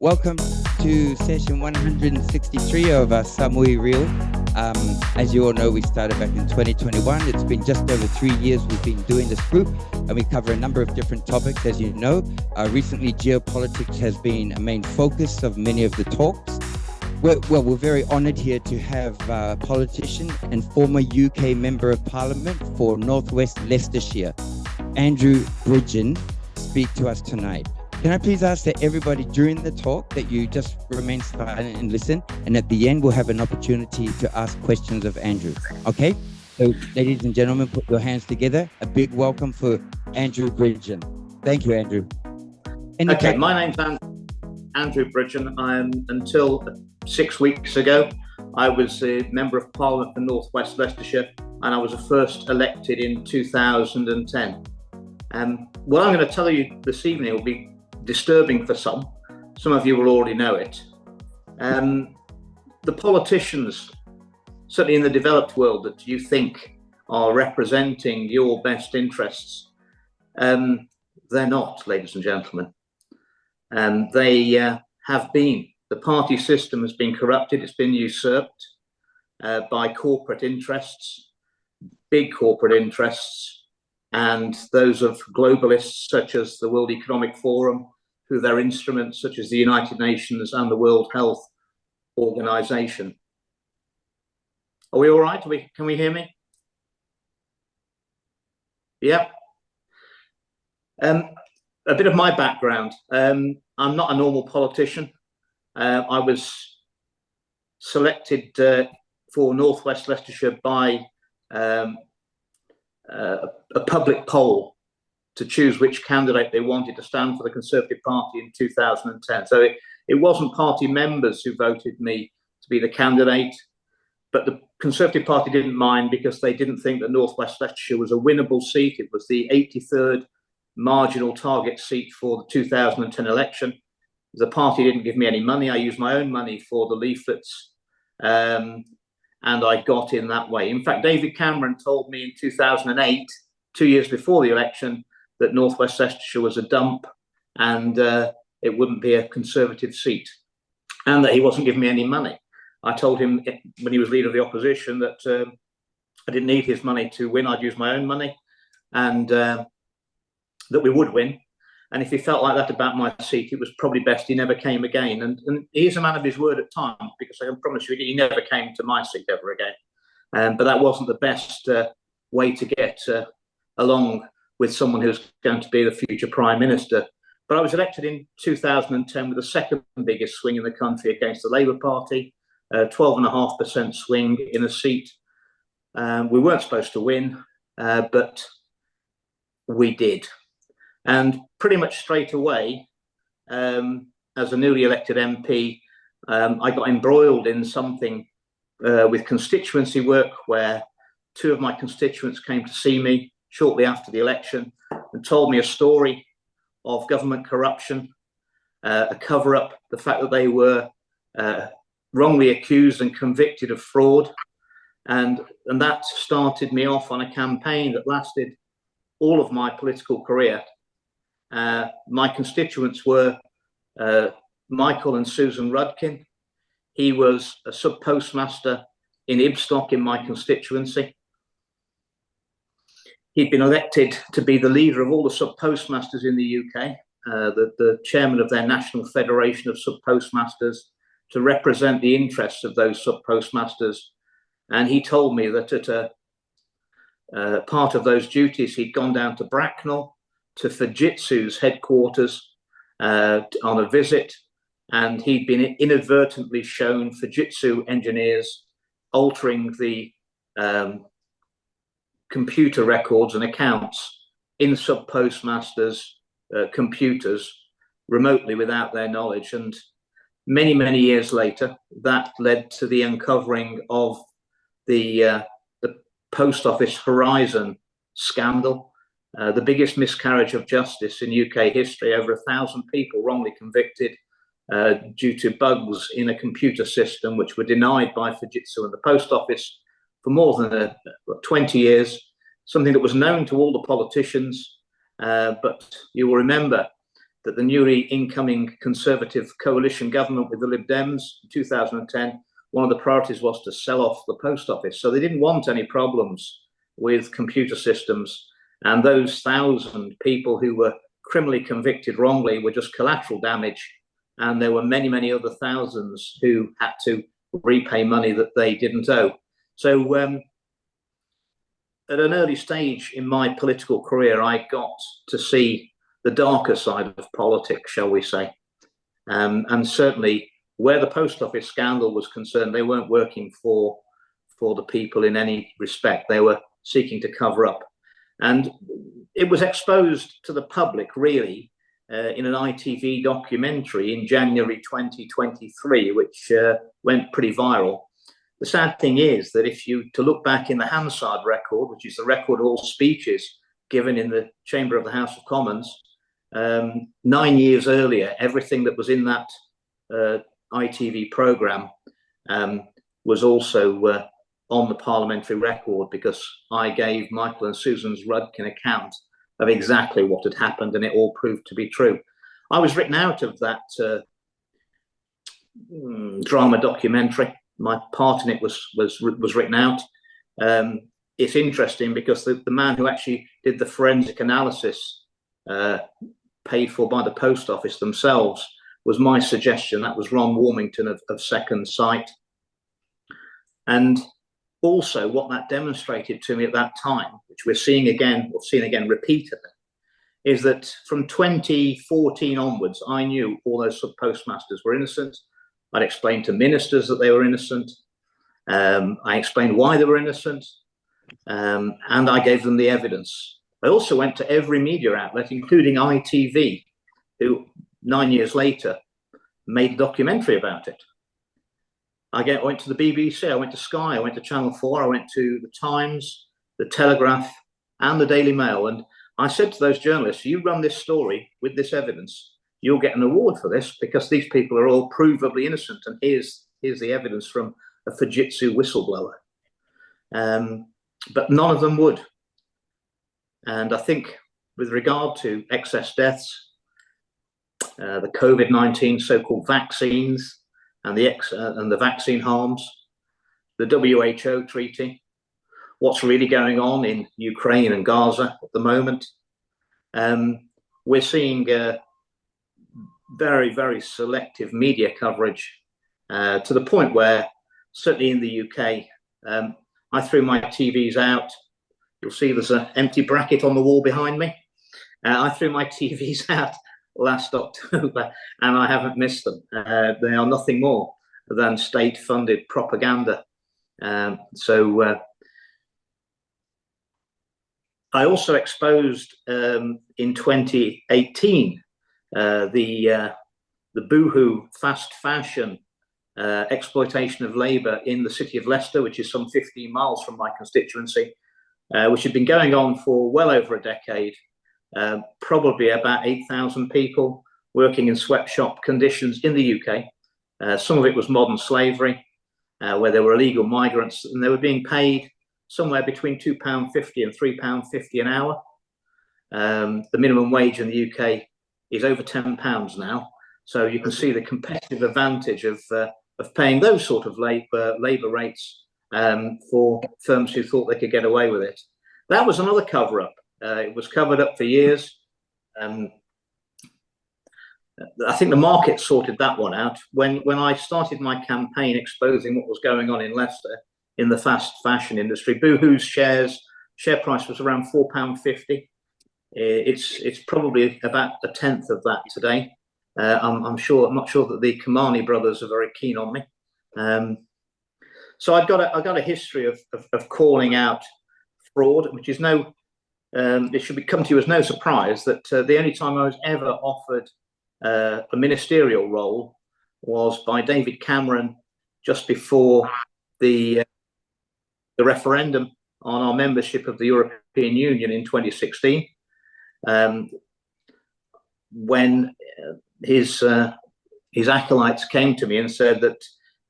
Welcome to session 163 of our Samui Reel. As you all know, we started back in 2021. It's been just over 3 years we've been doing this group, and we cover a number of different topics, as you know. Recently, geopolitics has been a main focus of many of the talks. We're very honored here to have politician and former UK Member of Parliament for Northwest Leicestershire, Andrew Bridgen, speak to us tonight. Can I please ask that everybody during the talk that you just remain silent and listen, and at the end we'll have an opportunity to ask questions of Andrew. Okay? So ladies and gentlemen, put your hands together. A big welcome for Andrew Bridgen. Thank you, Andrew. Okay, my name's Andrew Bridgen. Until 6 weeks ago, I was a Member of Parliament for Northwest Leicestershire, and I was first elected in 2010. What I'm going to tell you this evening will be disturbing for some. Some of you will already know it. The politicians, certainly in the developed world, that you think are representing your best interests, they're not, ladies and gentlemen. They have been. The party system has been corrupted. It's been usurped by corporate interests, big corporate interests, and those of globalists such as the World Economic Forum, through their instruments such as the United Nations and the World Health Organization. Are we all right? Can we hear me? Yeah. A bit of my background. I'm not a normal politician. I was selected for Northwest Leicestershire by a public poll to choose which candidate they wanted to stand for the Conservative Party in 2010. So it wasn't party members who voted me to be the candidate, but the Conservative Party didn't mind because they didn't think that Northwest Leicestershire was a winnable seat. It was the 83rd marginal target seat for the 2010 election. The party didn't give me any money. I used my own money for the leaflets, and I got in that way. In fact, David Cameron told me in 2008, 2 years before the election, that Northwest Leicestershire was a dump and it wouldn't be a Conservative seat, and that he wasn't giving me any money. I told him when he was leader of the opposition that I didn't need his money to win. I'd use my own money, and that we would win. And if he felt like that about my seat, it was probably best he never came again. And he's a man of his word at times, because I can promise you he never came to my seat ever again. But that wasn't the best way to get along with someone who's going to be the future Prime Minister. But I was elected in 2010 with the second biggest swing in the country against the Labour Party, 12.5% swing in a seat. We weren't supposed to win, but we did. And pretty much straight away, as a newly elected MP, I got embroiled in something with constituency work, where two of my constituents came to see me shortly after the election and told me a story of government corruption, a cover-up, the fact that they were wrongly accused and convicted of fraud. And that started me off on a campaign that lasted all of my political career. My constituents were Michael and Susan Rudkin. He was a sub-postmaster in Ibstock in my constituency. He'd been elected to be the leader of all the sub-postmasters in the UK, the chairman of their National Federation of Sub-Postmasters, to represent the interests of those sub-postmasters. And he told me that at part of those duties, he'd gone down to Bracknell, to Fujitsu's headquarters on a visit, and he'd been inadvertently shown Fujitsu engineers altering the computer records and accounts in sub-postmasters' computers remotely without their knowledge. And many, many years later, that led to the uncovering of the Post Office Horizon scandal, the biggest miscarriage of justice in UK history. Over 1,000 people wrongly convicted due to bugs in a computer system, which were denied by Fujitsu and the Post Office for more than 20 years, something that was known to all the politicians. But you will remember that the newly incoming Conservative coalition government with the Lib Dems in 2010, one of the priorities was to sell off the post office. So they didn't want any problems with computer systems. And those 1,000 people who were criminally convicted wrongly were just collateral damage. And there were many, many other thousands who had to repay money that they didn't owe. So at an early stage in my political career, I got to see the darker side of politics, shall we say. And certainly where the post office scandal was concerned, they weren't working for the people in any respect. They were seeking to cover up. And it was exposed to the public, really, in an ITV documentary in January 2023, which went pretty viral. The sad thing is that if you to look back in the Hansard record, which is the record of all speeches given in the chamber of the House of Commons, 9 years earlier, everything that was in that ITV programme was also on the parliamentary record, because I gave Michael and Susan's Rudkin account of exactly what had happened, and it all proved to be true. I was written out of that drama documentary. My part in it was written out. It's interesting because the man who actually did the forensic analysis, paid for by the post office themselves, was my suggestion. That was Ron Warmington of Second Sight. And also what that demonstrated to me at that time, which we're seeing again, or seeing again repeatedly, is that from 2014 onwards, I knew all those sub-postmasters were innocent. I'd explained to ministers that they were innocent. I explained why they were innocent, and I gave them the evidence. I also went to every media outlet, including ITV, who 9 years later made a documentary about it. I went to the BBC, I went to Sky, I went to Channel 4, I went to the Times, the Telegraph, and the Daily Mail. And I said to those journalists, you run this story with this evidence, you'll get an award for this, because these people are all provably innocent. And here's the evidence from a Fujitsu whistleblower. But none of them would. And I think with regard to excess deaths, the COVID-19 so-called vaccines, and the vaccine harms, the WHO treaty, what's really going on in Ukraine and Gaza at the moment, we're seeing very, very selective media coverage, to the point where, certainly in the UK, I threw my TVs out. You'll see there's an empty bracket on the wall behind me. I threw my TVs out last October, and I haven't missed them. They are nothing more than state-funded propaganda. So I also exposed in 2018 the boohoo fast fashion exploitation of labour in the city of Leicester, which is some 15 miles from my constituency, which had been going on for well over a decade. Probably about 8,000 people working in sweatshop conditions in the UK. Some of it was modern slavery, where there were illegal migrants, and they were being paid somewhere between £2.50 and £3.50 an hour. The minimum wage in the UK is over £10 now, so you can see the competitive advantage of paying those sort of labour rates for firms who thought they could get away with it. That was another cover-up. It was covered up for years. I think the market sorted that one out. When I started my campaign exposing what was going on in Leicester in the fast fashion industry, Boohoo's share price was around £4.50. It's probably about a tenth of that today. I'm not sure that the Kamani brothers are very keen on me. So I've got a history of calling out fraud, which is no. It should come to you as no surprise that the only time I was ever offered a ministerial role was by David Cameron just before the referendum on our membership of the European Union in 2016, when his acolytes came to me and said that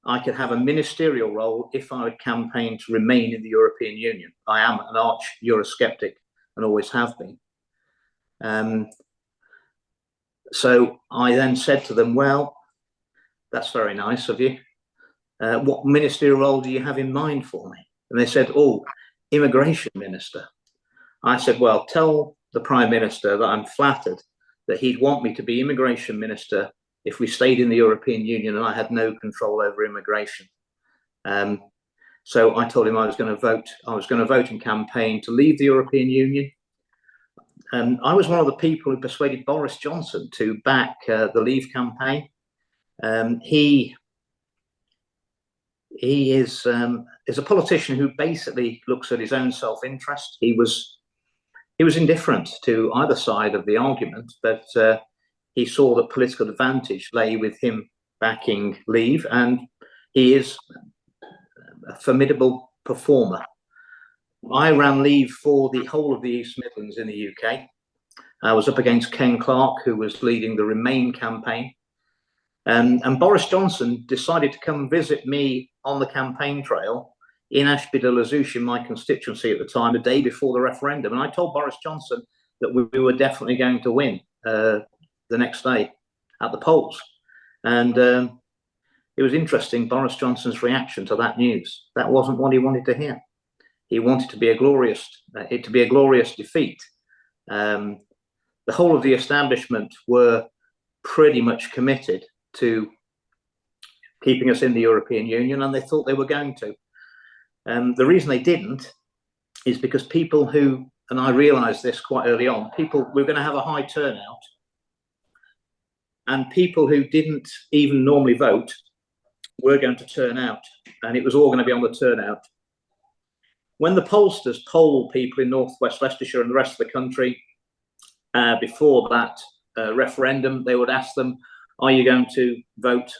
I could have a ministerial role if I would campaign to remain in the European Union. I am an arch Eurosceptic and always have been. So I then said to them, well, that's very nice of you. What ministerial role do you have in mind for me? And they said, oh, immigration minister. I said, well, tell the Prime Minister that I'm flattered that he'd want me to be immigration minister if we stayed in the European Union and I had no control over immigration. So I told him I was going to vote. I was going to vote and campaign to leave the European Union. I was one of the people who persuaded Boris Johnson to back the Leave campaign. He is a politician who basically looks at his own self-interest. He was indifferent to either side of the argument, but he saw that political advantage lay with him backing Leave, and he is a formidable performer. I ran Leave for the whole of the East Midlands in the UK. I was up against Ken Clarke, who was leading the Remain campaign. And Boris Johnson decided to come visit me on the campaign trail in Ashby-de-la-Zouch, in my constituency at the time, the day before the referendum. And I told Boris Johnson that we were definitely going to win the next day at the polls. And it was interesting, Boris Johnson's reaction to that news. That wasn't what he wanted to hear. He wanted to be a glorious defeat. The whole of the establishment were pretty much committed to keeping us in the European Union, and they thought they were going to. The reason they didn't is because people who, and I realized this quite early on, we're going to have a high turnout, and people who didn't even normally vote were going to turn out, and it was all going to be on the turnout. When the pollsters poll people in North West Leicestershire and the rest of the country before that referendum, they would ask them, are you going to vote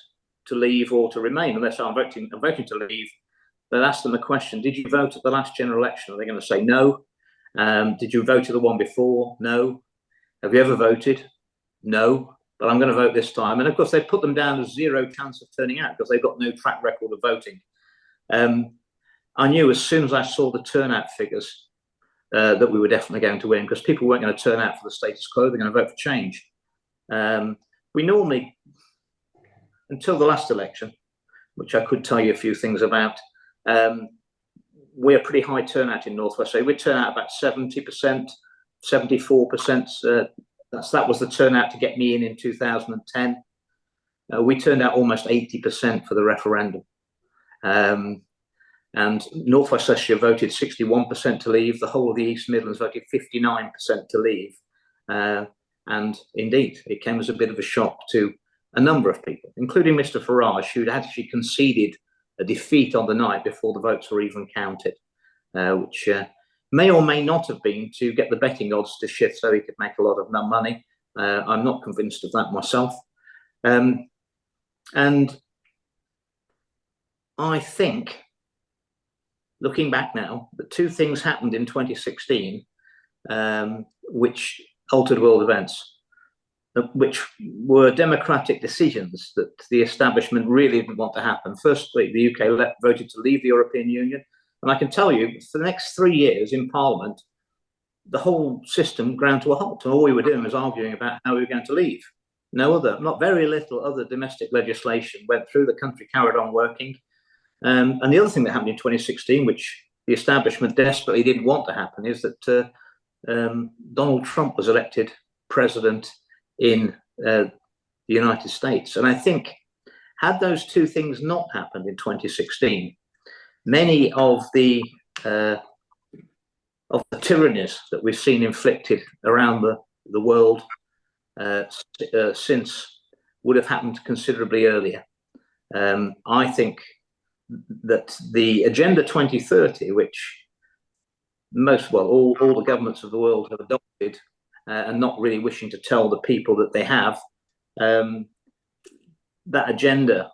to leave or to remain? And they say, I'm voting to leave. They'll ask them a question, did you vote at the last general election? Are they going to say no? Did you vote at the one before? No. Have you ever voted? No, but I'm going to vote this time. And of course, they put them down as zero chance of turning out because they've got no track record of voting. I knew as soon as I saw the turnout figures that we were definitely going to win, because people weren't going to turn out for the status quo, they're going to vote for change. We normally, until the last election, which I could tell you a few things about, we're pretty high turnout in North West. So we turn out about 70%, 74%. That was the turnout to get me in 2010. We turned out almost 80% for the referendum. And North West Leicestershire voted 61% to leave. The whole of the East Midlands voted 59% to leave. And indeed, it came as a bit of a shock to a number of people, including Mr. Farage, who'd actually conceded a defeat on the night before the votes were even counted, which may or may not have been to get the betting odds to shift so he could make a lot of money. I'm not convinced of that myself. And I think, looking back now, the two things happened in 2016 which altered world events, which were democratic decisions that the establishment really didn't want to happen. Firstly, the UK voted to leave the European Union. And I can tell you, for the next 3 years in Parliament, the whole system ground to a halt. And all we were doing was arguing about how we were going to leave. Not very little other domestic legislation went through. The country carried on working. And the other thing that happened in 2016, which the establishment desperately didn't want to happen, is that Donald Trump was elected president in the United States. And I think, had those two things not happened in 2016, many of the tyrannies that we've seen inflicted around the world since would have happened considerably earlier. I think that the Agenda 2030, which all the governments of the world have adopted, and not really wishing to tell the people that they have, that agenda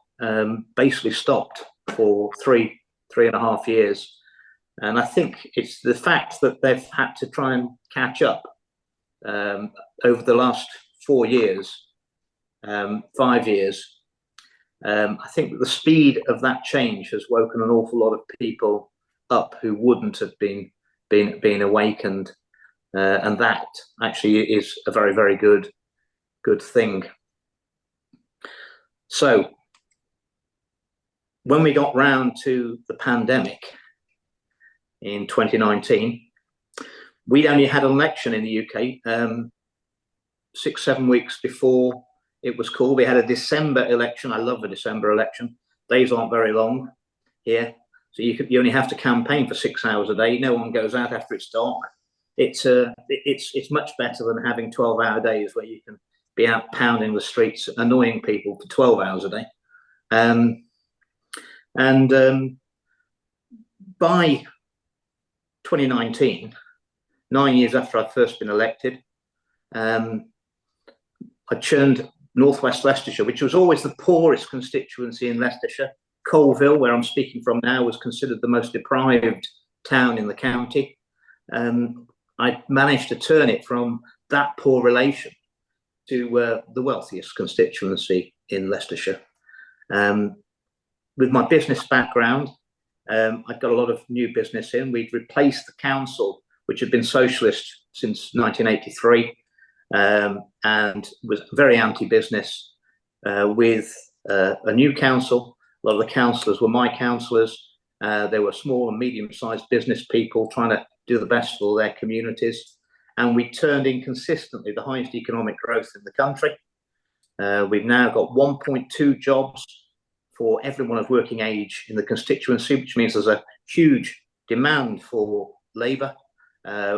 basically stopped for three and a half years. And I think it's the fact that they've had to try and catch up over the last 4 years, 5 years. I think that the speed of that change has woken an awful lot of people up who wouldn't have been awakened. And that actually is a very, very good good thing. So when we got round to the pandemic in 2019, we'd only had an election in the UK 6-7 weeks before it was called. We had a December election. I love a December election. Days aren't very long here, so you only have to campaign for 6 hours a day. No one goes out after it's dark. It's much better than having 12-hour days where you can be out pounding the streets, annoying people for 12 hours a day. By 2019, 9 years after I'd first been elected, I churned Northwest Leicestershire, which was always the poorest constituency in Leicestershire. Colville, where I'm speaking from now, was considered the most deprived town in the county. I managed to turn it from that poor relation to the wealthiest constituency in Leicestershire. With my business background, I'd got a lot of new business in. We'd replaced the council, which had been socialist since 1983, and was very anti-business, with a new council. A lot of the councillors were my councillors. They were small and medium-sized business people trying to do the best for their communities. And we turned in consistently the highest economic growth in the country. We've now got 1.2 jobs for everyone of working age in the constituency, which means there's a huge demand for labour,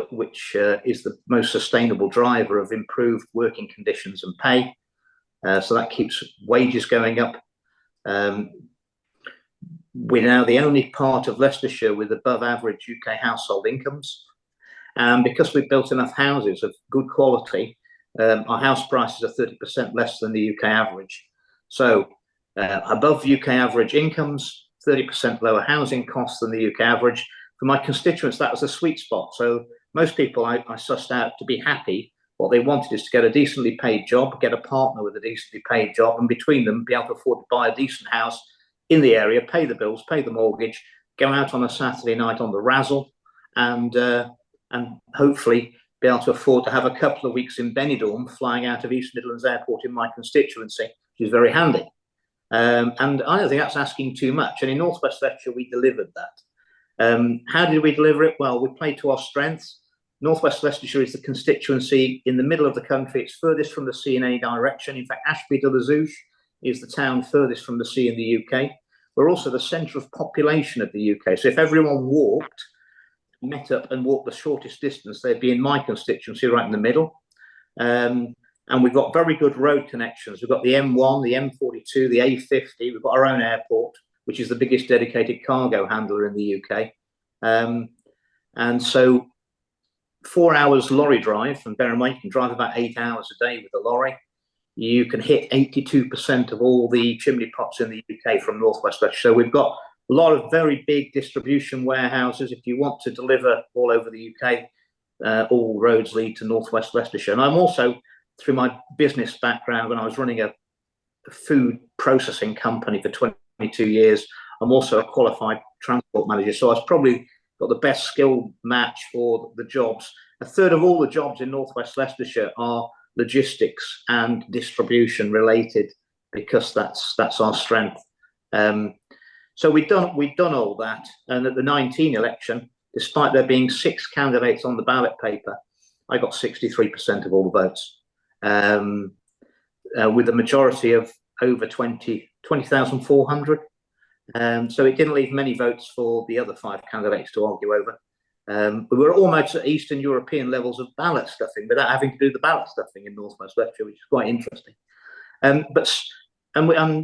which is the most sustainable driver of improved working conditions and pay. So that keeps wages going up. We're now the only part of Leicestershire with above average UK household incomes. And because we've built enough houses of good quality, our house prices are 30% less than the UK average. So above UK average incomes, 30% lower housing costs than the UK average. For my constituents, that was a sweet spot. So most people I sussed out to be happy. What they wanted is to get a decently paid job, get a partner with a decently paid job, and between them be able to afford to buy a decent house in the area, pay the bills, pay the mortgage, go out on a Saturday night on the razzle, and hopefully be able to afford to have a couple of weeks in Benidorm flying out of East Midlands Airport in my constituency, which is very handy. And I don't think that's asking too much. And in North West Leicestershire, we delivered that. How did we deliver it? Well, we played to our strengths. North West Leicestershire is the constituency in the middle of the country. It's furthest from the sea in any direction. In fact, Ashby de la Zouch is the town furthest from the sea in the UK. We're also the centre of population of the UK. So if everyone met up and walked the shortest distance, they'd be in my constituency right in the middle. And we've got very good road connections. We've got the M1, the M42, the A50. We've got our own airport, which is the biggest dedicated cargo handler in the UK. And so 4 hours lorry drive, and bear in mind you can drive about 8 hours a day with a lorry. You can hit 82% of all the chimney pots in the UK from North West Leicestershire. So we've got a lot of very big distribution warehouses. If you want to deliver all over the UK, all roads lead to North West Leicestershire. And I'm also, through my business background, when I was running a food processing company for 22 years, I'm also a qualified transport manager. So I've probably got the best skill match for the jobs. A third of all the jobs in North West Leicestershire are logistics and distribution related, because that's our strength. So we've done all that, and at the 19 election, despite there being 6 candidates on the ballot paper, I got 63% of all the votes, with a majority of over 20,400. So it didn't leave many votes for the other 5 candidates to argue over. We were almost at Eastern European levels of ballot stuffing without having to do the ballot stuffing in North West Leicestershire, which is quite interesting.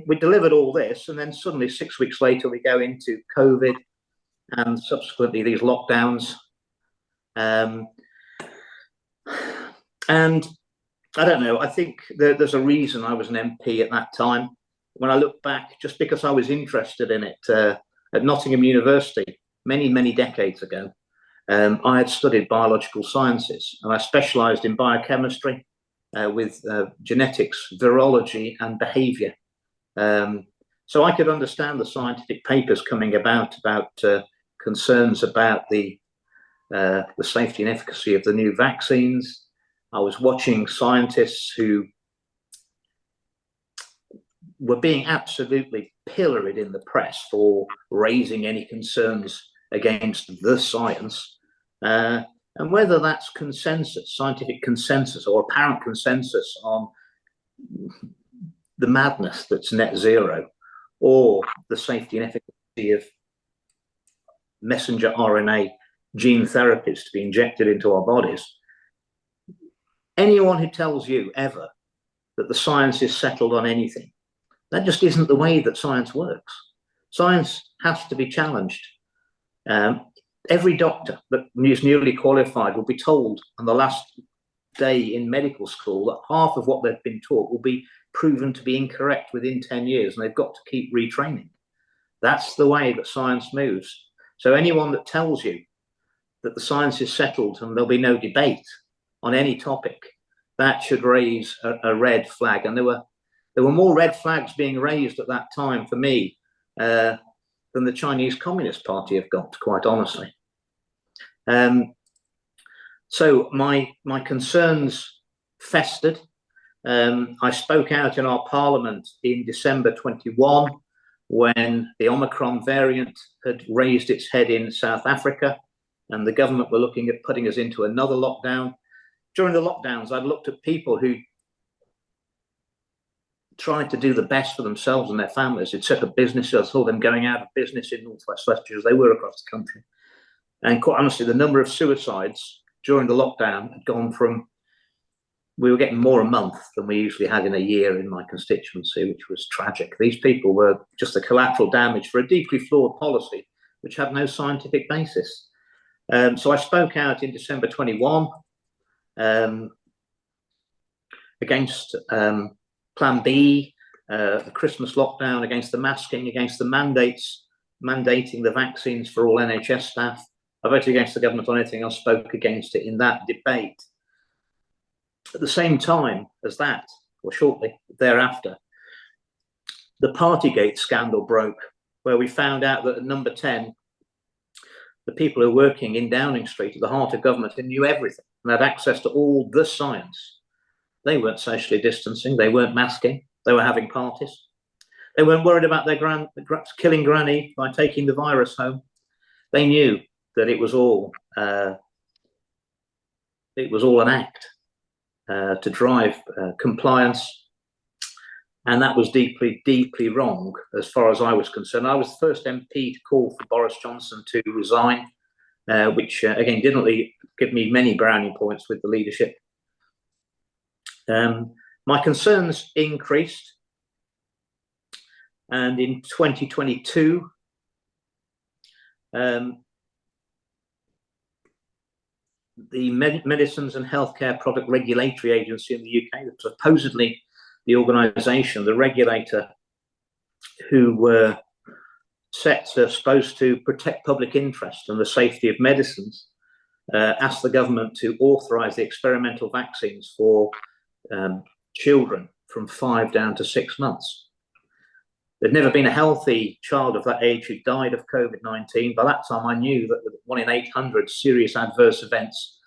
We delivered all this, and then suddenly 6 weeks later we go into COVID and subsequently these lockdowns. And I don't know, I think there's a reason I was an MP at that time. When I look back, just because I was interested in it, at Nottingham University many decades ago, I had studied biological sciences, and I specialised in biochemistry with genetics, virology and behaviour. So I could understand the scientific papers coming about concerns about the safety and efficacy of the new vaccines. I was watching scientists who were being absolutely pilloried in the press for raising any concerns against the science. And whether that's consensus, scientific consensus, or apparent consensus on the madness that's net zero, or the safety and efficacy of messenger RNA gene therapies to be injected into our bodies, anyone who tells you ever that the science is settled on anything, that just isn't the way that science works. Science has to be challenged. Every doctor that is newly qualified will be told on the last day in medical school that half of what they've been taught will be proven to be incorrect within 10 years, and they've got to keep retraining. That's the way that science moves. So anyone that tells you that the science is settled and there'll be no debate on any topic, that should raise a red flag. And there were more red flags being raised at that time for me than the Chinese Communist Party have got, quite honestly. So my concerns festered. I spoke out in our parliament in December 21 when the Omicron variant had raised its head in South Africa and the government were looking at putting us into another lockdown. During the lockdowns, I've looked at people who tried to do the best for themselves and their families. They'd set up businesses. I saw them going out of business in Northwest Leicestershire as they were across the country. And quite honestly, the number of suicides during the lockdown had gone from, we were getting more a month than we usually had in a year in my constituency, which was tragic. These people were just the collateral damage for a deeply flawed policy, which had no scientific basis. So I spoke out in December 21 against Plan B, the Christmas lockdown, against the masking, against the mandating the vaccines for all NHS staff. I voted against the government on anything else, spoke against it in that debate. At the same time as that, or shortly thereafter, the Partygate scandal broke, where we found out that at number 10, the people who were working in Downing Street at the heart of government and knew everything and had access to all the science, they weren't socially distancing, they weren't masking, they were having parties. They weren't worried about their killing granny by taking the virus home. They knew that it was all an act to drive compliance. And that was deeply, deeply wrong as far as I was concerned. I was the first MP to call for Boris Johnson to resign, which again didn't give me many brownie points with the leadership. My concerns increased, and in 2022, the Medicines and Healthcare Product Regulatory Agency in the UK, supposedly the organisation, the regulator, who were supposed to protect public interest and the safety of medicines, asked the government to authorise the experimental vaccines for children from 5 down to 6 months. There'd never been a healthy child of that age who died of COVID-19. By that time, I knew that 1 in 800 serious adverse events,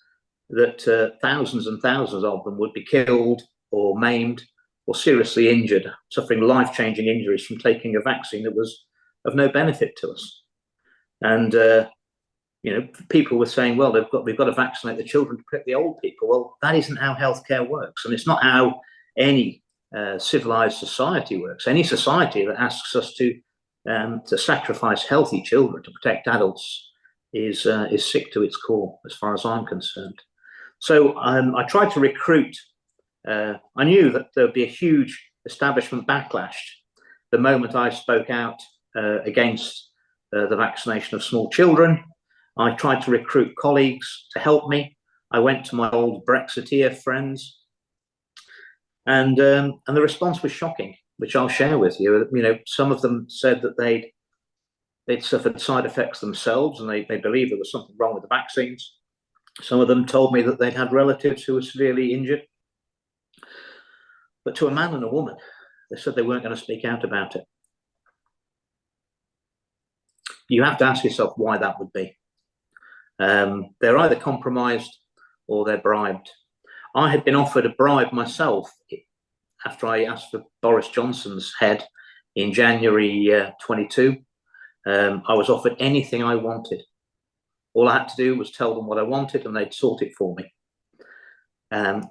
that thousands and thousands of them would be killed or maimed or seriously injured, suffering life-changing injuries from taking a vaccine that was of no benefit to us. And people were saying, well, we've got to vaccinate the children to protect the old people. Well, that isn't how healthcare works, and it's not how any civilized society works. Any society that asks us to sacrifice healthy children to protect adults is sick to its core, as far as I'm concerned. So I tried to recruit. I knew that there would be a huge establishment backlash the moment I spoke out against the vaccination of small children. I tried to recruit colleagues to help me. I went to my old Brexiteer friends, and the response was shocking, which I'll share with you. Some of them said that they'd suffered side effects themselves, and they believed there was something wrong with the vaccines. Some of them told me that they'd had relatives who were severely injured. But to a man and a woman, they said they weren't going to speak out about it. You have to ask yourself why that would be. They're either compromised or they're bribed. I had been offered a bribe myself after I asked for Boris Johnson's head in January 22, I was offered anything I wanted. All I had to do was tell them what I wanted, and they'd sort it for me.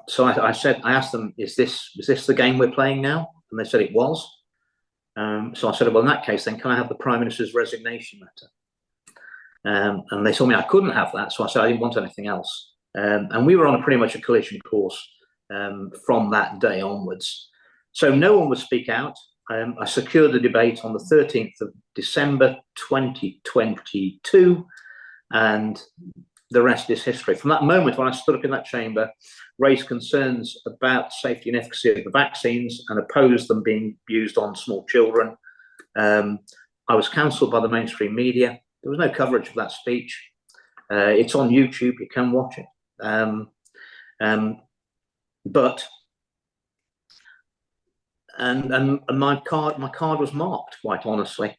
So I asked them, is this the game we're playing now? And they said it was. So I said, well, in that case, then can I have the Prime Minister's resignation letter? And they told me I couldn't have that. So I said I didn't want anything else. And we were on pretty much a collision course from that day onwards. So no one would speak out. I secured the debate on the 13th of December 2022, and the rest is history. From that moment when I stood up in that chamber, raised concerns about safety and efficacy of the vaccines and opposed them being used on small children, I was cancelled by the mainstream media. There was no coverage of that speech. It's on YouTube, you can watch it. But my card was marked, quite honestly.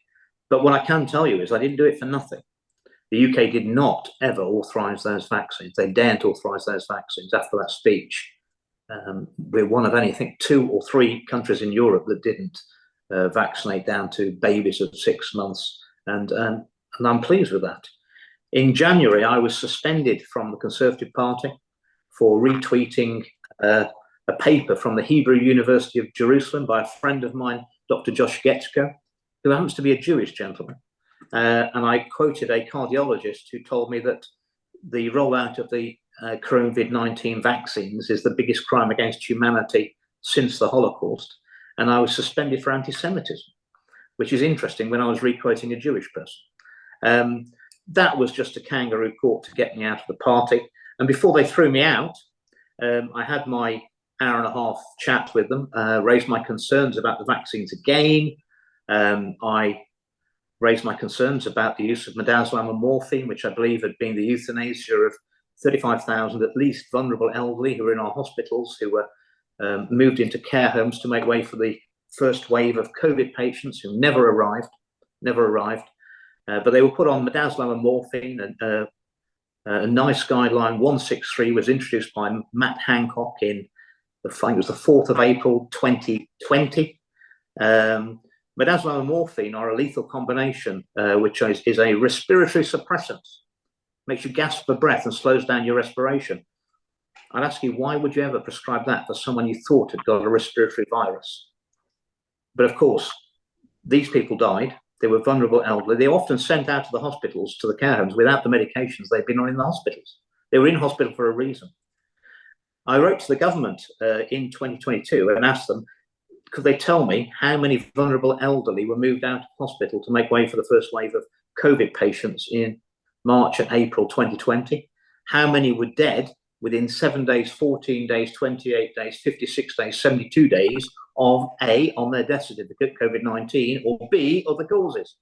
But what I can tell you is I didn't do it for nothing. The UK did not ever authorise those vaccines. They daren't authorise those vaccines after that speech. We're one of only, I think, 2 or 3 countries in Europe that didn't vaccinate down to babies of 6 months, and I'm pleased with that. In January, I was suspended from the Conservative Party for retweeting a paper from the Hebrew University of Jerusalem by a friend of mine, Dr. Josh Getzko, who happens to be a Jewish gentleman. And I quoted a cardiologist who told me that the rollout of the COVID-19 vaccines is the biggest crime against humanity since the Holocaust. And I was suspended for anti-Semitism, which is interesting when I was re-quoting a Jewish person. That was just a kangaroo court to get me out of the party. And before they threw me out, I had my hour-and-a-half chat with them, raised my concerns about the vaccines again. I raised my concerns about the use of midazolam and morphine, which I believe had been the euthanasia of 35,000 at least vulnerable elderly who were in our hospitals, who were moved into care homes to make way for the first wave of COVID patients who never arrived. But they were put on midazolam and morphine, and a nice guideline 163 was introduced by Matt Hancock in, I think it was the 4th of April 2020. Midazolam and morphine are a lethal combination, which is a respiratory suppressant, makes you gasp for breath and slows down your respiration. I'd ask you, why would you ever prescribe that for someone you thought had got a respiratory virus? But of course, these people died. They were vulnerable elderly. They were often sent out of the hospitals to the care homes without the medications they'd been on in the hospitals. They were in hospital for a reason. I wrote to the government in 2022 and asked them, could they tell me how many vulnerable elderly were moved out of hospital to make way for the first wave of COVID patients in March and April 2020? How many were dead within 7 days, 14 days, 28 days, 56 days, 72 days of A, on their death certificate, COVID-19, or B, other causes?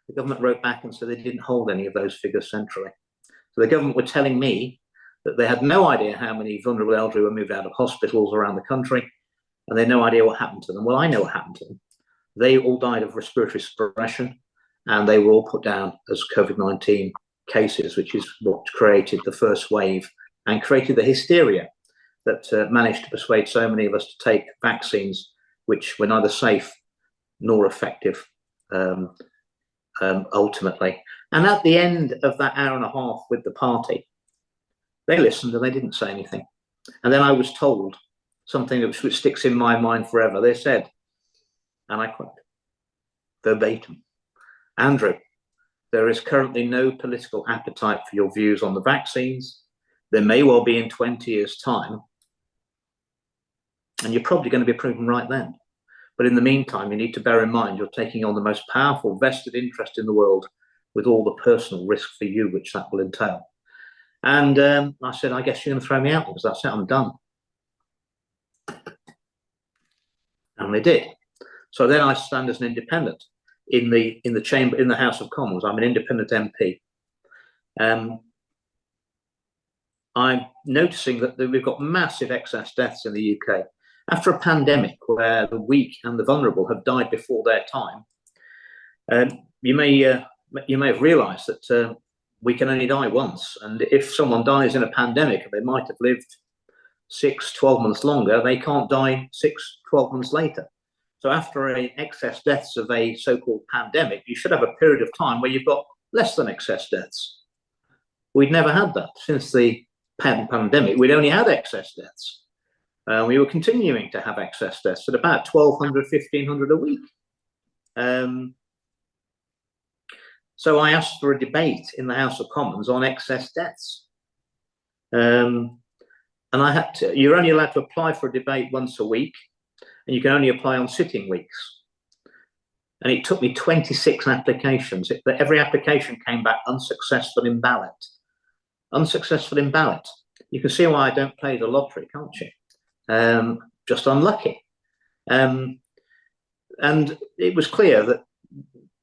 The government wrote back and said they didn't hold any of those figures centrally. So the government were telling me that they had no idea how many vulnerable elderly were moved out of hospitals around the country, and they had no idea what happened to them. Well, I know what happened to them. They all died of respiratory suppression, and they were all put down as COVID-19 cases, which is what created the first wave and created the hysteria that managed to persuade so many of us to take vaccines which were neither safe nor effective ultimately. And at the end of that hour and a half with the party, they listened and they didn't say anything. And then I was told something which sticks in my mind forever. They said, and I quote, verbatim, Andrew, there is currently no political appetite for your views on the vaccines. There may well be in 20 years' time. And you're probably going to be proven right then. But in the meantime, you need to bear in mind you're taking on the most powerful vested interest in the world with all the personal risk for you which that will entail. And I said, I guess you're going to throw me out because that's it, I'm done. And they did. So then I stand as an independent in the chamber, in the House of Commons. I'm an independent MP. I'm noticing that we've got massive excess deaths in the UK. After a pandemic where the weak and the vulnerable have died before their time, you may have realised that we can only die once. And if someone dies in a pandemic, they might have lived 12 months longer, they can't die 12 months later. So after excess deaths of a so-called pandemic, you should have a period of time where you've got less than excess deaths. We'd never had that since the pandemic. We'd only had excess deaths. We were continuing to have excess deaths at about 1,200, 1,500 a week. So I asked for a debate in the House of Commons on excess deaths. And I had to, you're only allowed to apply for a debate once a week, and you can only apply on sitting weeks. And it took me 26 applications. Every application came back unsuccessful in ballot. Unsuccessful in ballot. You can see why I don't play the lottery, can't you? Just unlucky. And it was clear that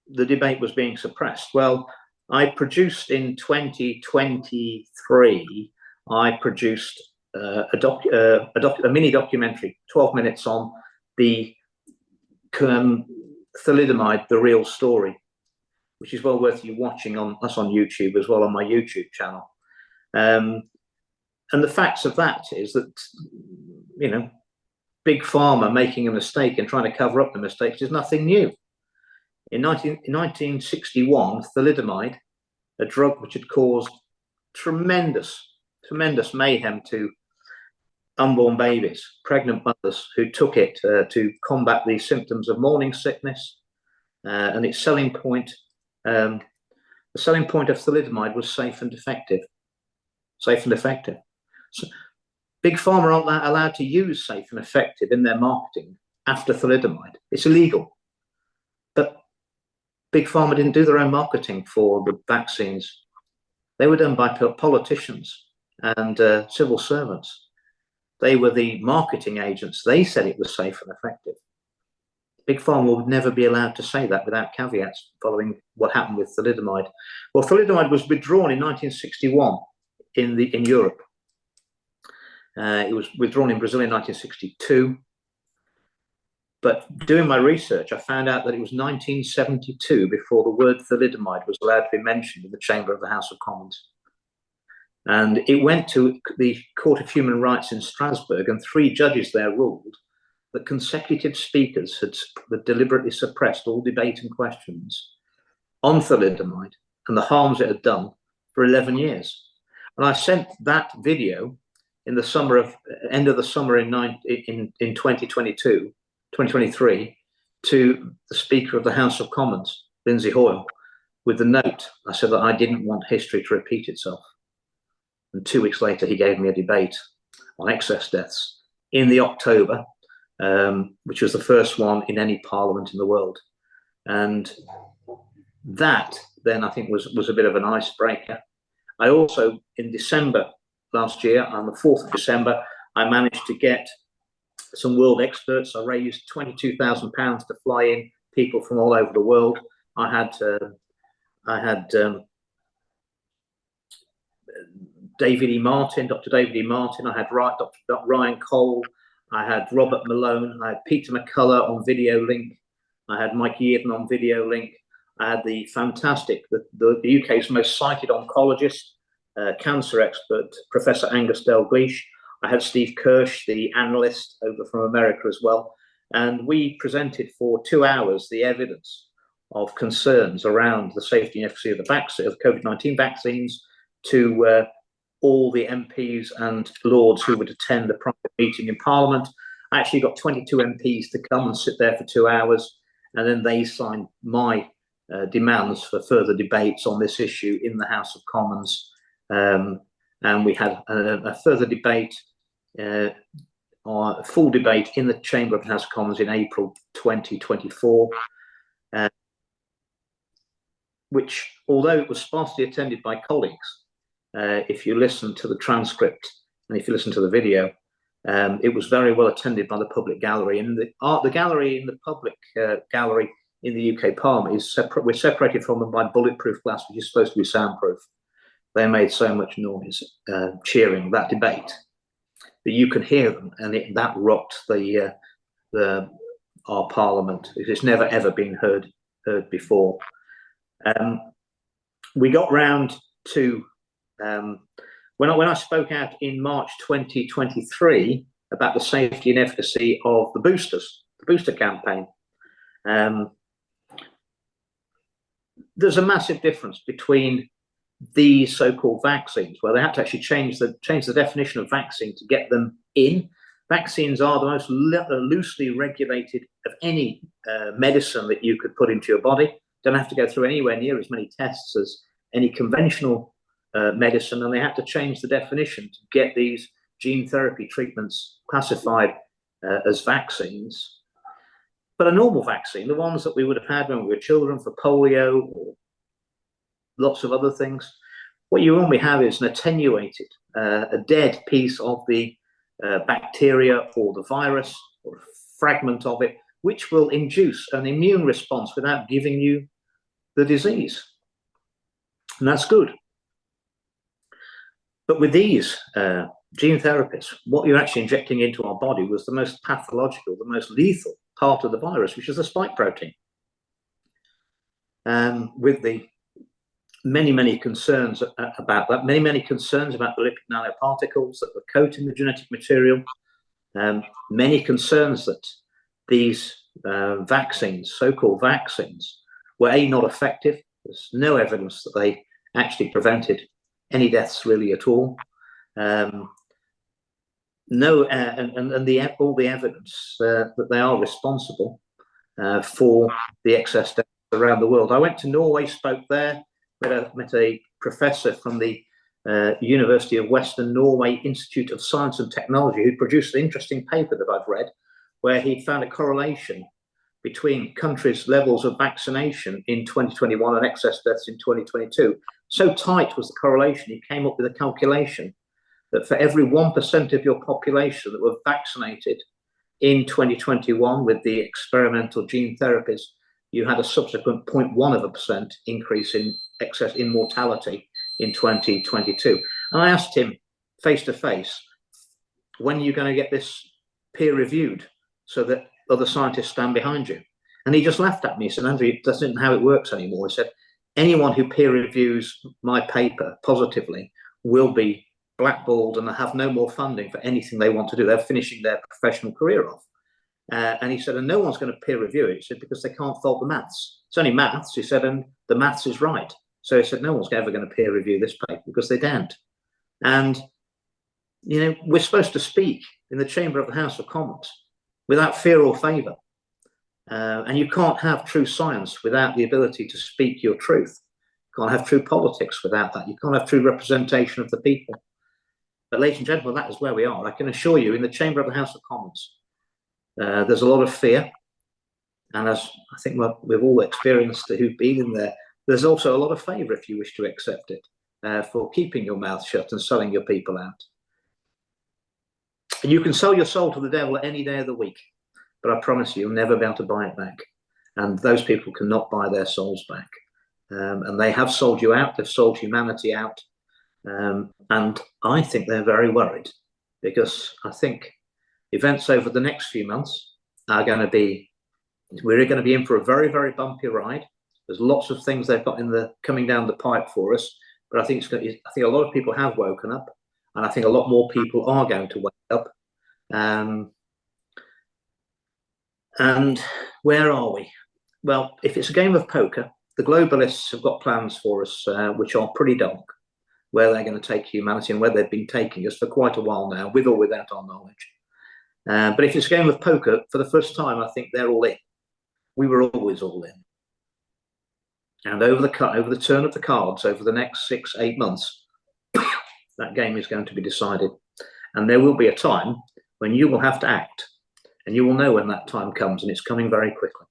the debate was being suppressed. Well, I produced in 2023, I produced a mini documentary, 12 minutes on the thalidomide, the real story, which is well worth you watching on us on YouTube as well, on my YouTube channel. And the facts of that is that, you know, Big Pharma making a mistake and trying to cover up the mistakes is nothing new. In 1961, thalidomide, a drug which had caused tremendous mayhem to unborn babies, pregnant mothers who took it to combat the symptoms of morning sickness, and its selling point, the selling point of thalidomide was safe and effective. Safe and effective. So Big Pharma aren't allowed to use safe and effective in their marketing after thalidomide. It's illegal. But Big Pharma didn't do their own marketing for the vaccines. They were done by politicians and civil servants. They were the marketing agents. They said it was safe and effective. Big Pharma would never be allowed to say that without caveats following what happened with thalidomide. Well, thalidomide was withdrawn in 1961 in Europe. It was withdrawn in Brazil in 1962. But doing my research, I found out that it was 1972 before the word thalidomide was allowed to be mentioned in the chamber of the House of Commons. And it went to the Court of Human Rights in Strasbourg, and 3 judges there ruled that consecutive speakers had deliberately suppressed all debate and questions on thalidomide and the harms it had done for 11 years. And I sent that video in the summer of end of the summer in 2023 to the Speaker of the House of Commons, Lindsay Hoyle, with the note. I said that I didn't want history to repeat itself. And 2 weeks later, he gave me a debate on excess deaths in the October, which was the first one in any parliament in the world. And that then I think was a bit of an icebreaker. I also, in December last year, on the 4th of December, I managed to get some world experts. I raised £22,000 to fly in people from all over the world. I had David E. Martin, Dr. David E. Martin. I had Dr. Ryan Cole. I had Robert Malone. I had Peter McCullough on video link. I had Mike Yeadon on video link. I had the fantastic, the UK's most cited oncologist, cancer expert, Professor Angus Dalgleish. I had Steve Kirsch, the analyst over from America as well. And we presented for 2 hours the evidence of concerns around the safety and efficacy of the vaccine, of COVID-19 vaccines, to all the MPs and Lords who would attend the private meeting in Parliament. I actually got 22 MPs to come and sit there for 2 hours, and then they signed my demands for further debates on this issue in the House of Commons. And we had a further debate, or a full debate in the Chamber of the House of Commons in April 2024, which, although it was sparsely attended by colleagues, if you listen to the transcript and if you listen to the video, it was very well attended by the public gallery. And the gallery in the public gallery in the UK Parliament is separate. We're separated from them by bulletproof glass, which is supposed to be soundproof. They made so much noise cheering that debate that you can hear them, and that rocked our Parliament. It's never ever been heard before. We got round to When I spoke out in March 2023 about the safety and efficacy of the booster campaign, there's a massive difference between these so-called vaccines, where they had to actually change the definition of vaccine to get them in. Vaccines are the most loosely regulated of any medicine that you could put into your body. Don't have to go through anywhere near as many tests as any conventional medicine, and they had to change the definition to get these gene therapy treatments classified as vaccines. But a normal vaccine, the ones that we would have had when we were children for polio or lots of other things, what you normally have is an attenuated, a dead piece of the bacteria or the virus or a fragment of it, which will induce an immune response without giving you the disease. And that's good. But with these gene therapies, what you're actually injecting into our body was the most pathological, the most lethal part of the virus, which is the spike protein. With the many concerns about that, many concerns about the lipid nanoparticles that were coating the genetic material, many concerns that these vaccines, so-called vaccines, were not effective. There's no evidence that they actually prevented any deaths really at all. All the evidence that they are responsible for the excess deaths around the world. I went to Norway, spoke there, met a professor from the University of Western Norway Institute of Science and Technology who produced an interesting paper that I've read, where he found a correlation between countries' levels of vaccination in 2021 and excess deaths in 2022. So tight was the correlation, he came up with a calculation that for every 1% of your population that were vaccinated in 2021 with the experimental gene therapies, you had a subsequent 0.1% increase in excess in mortality in 2022. And I asked him face to face, when are you going to get this peer reviewed so that other scientists stand behind you? And he just laughed at me. He said, Andrew, that's not how it works anymore. He said, anyone who peer reviews my paper positively will be blackballed and have no more funding for anything they want to do. They're finishing their professional career off. And he said, and no one's going to peer review it. He said, because they can't fault the maths. It's only maths. He said, and the maths is right. So he said, no one's ever going to peer review this paper because they daren't. And, you know, we're supposed to speak in the chamber of the House of Commons without fear or favour. And you can't have true science without the ability to speak your truth. You can't have true politics without that. You can't have true representation of the people. But ladies and gentlemen, that is where we are. I can assure you, in the chamber of the House of Commons, there's a lot of fear. And as I think we've all experienced who've been in there, there's also a lot of favour, if you wish to accept it, for keeping your mouth shut and selling your people out. And you can sell your soul to the devil any day of the week, but I promise you'll never be able to buy it back. And those people cannot buy their souls back. And they have sold you out. They've sold humanity out. And I think they're very worried, because I think events over the next few months are going to be, we're going to be in for a very, very bumpy ride. There's lots of things they've got coming down the pipe for us, but I think a lot of people have woken up, and I think a lot more people are going to wake up. And where are we? Well, if it's a game of poker, the globalists have got plans for us, which are pretty dark, where they're going to take humanity and where they've been taking us for quite a while now, with or without our knowledge. But if it's a game of poker, for the first time, I think they're all in. We were always all in. And over the turn of the cards, over the next 6-8 months, that game is going to be decided. And there will be a time when you will have to act. And you will know when that time comes, and it's coming very quickly.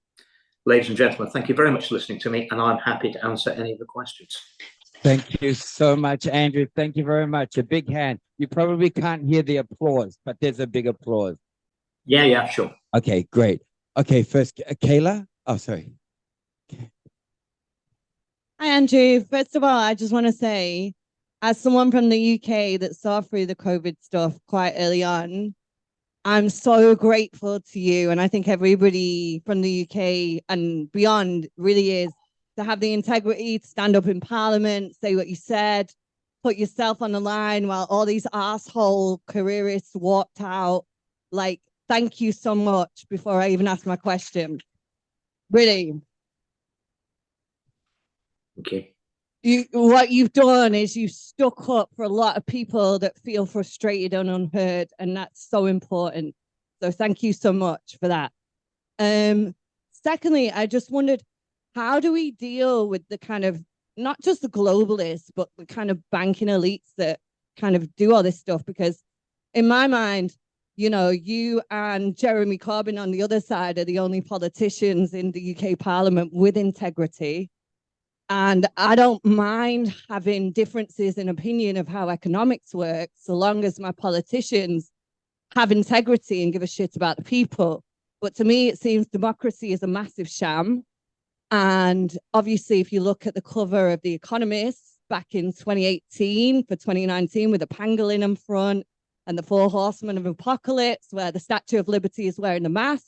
Ladies and gentlemen, thank you very much for listening to me, and I'm happy to answer any of the questions. Thank you so much, Andrew. Thank you very much. A big hand. You probably can't hear the applause, but there's a big applause. Yeah, sure. Okay, great. Okay, first, Kayla. Oh, sorry. Okay. Hi, Andrew. First of all, I just want to say, as someone from the UK that saw through the COVID stuff quite early on, I'm so grateful to you. And I think everybody from the UK and beyond really is, to have the integrity to stand up in Parliament, say what you said, put yourself on the line while all these asshole careerists walked out. Like, thank you so much before I even ask my question. Really. Okay. What you've done is you stuck up for a lot of people that feel frustrated and unheard, and that's so important. So thank you so much for that. Secondly, I just wondered, how do we deal with the kind of, not just the globalists, but the kind of banking elites that kind of do all this stuff? Because in my mind, you know, you and Jeremy Corbyn on the other side are the only politicians in the UK Parliament with integrity. And I don't mind having differences in opinion of how economics works, so long as my politicians have integrity and give a shit about the people. But to me, it seems democracy is a massive sham. And obviously, if you look at the cover of The Economist back in 2018 for 2019 with a pangolin in front and the Four Horsemen of Apocalypse, where the Statue of Liberty is wearing the mask,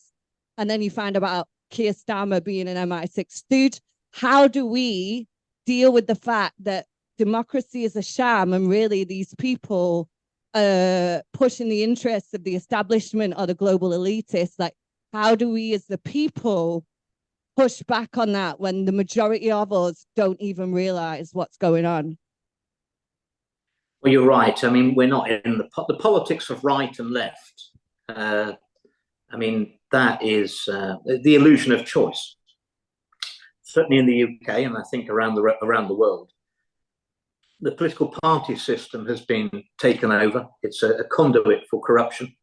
and then you find about Keir Starmer being an MI6 stooge. How do we deal with the fact that democracy is a sham and really these people pushing the interests of the establishment or the global elitists? Like, how do we as the people push back on that when the majority of us don't even realize what's going on? Well, you're right. I mean, we're not in the politics of right and left. I mean, that is the illusion of choice. Certainly in the UK, and I think around the world, the political party system has been taken over. It's a conduit for corruption.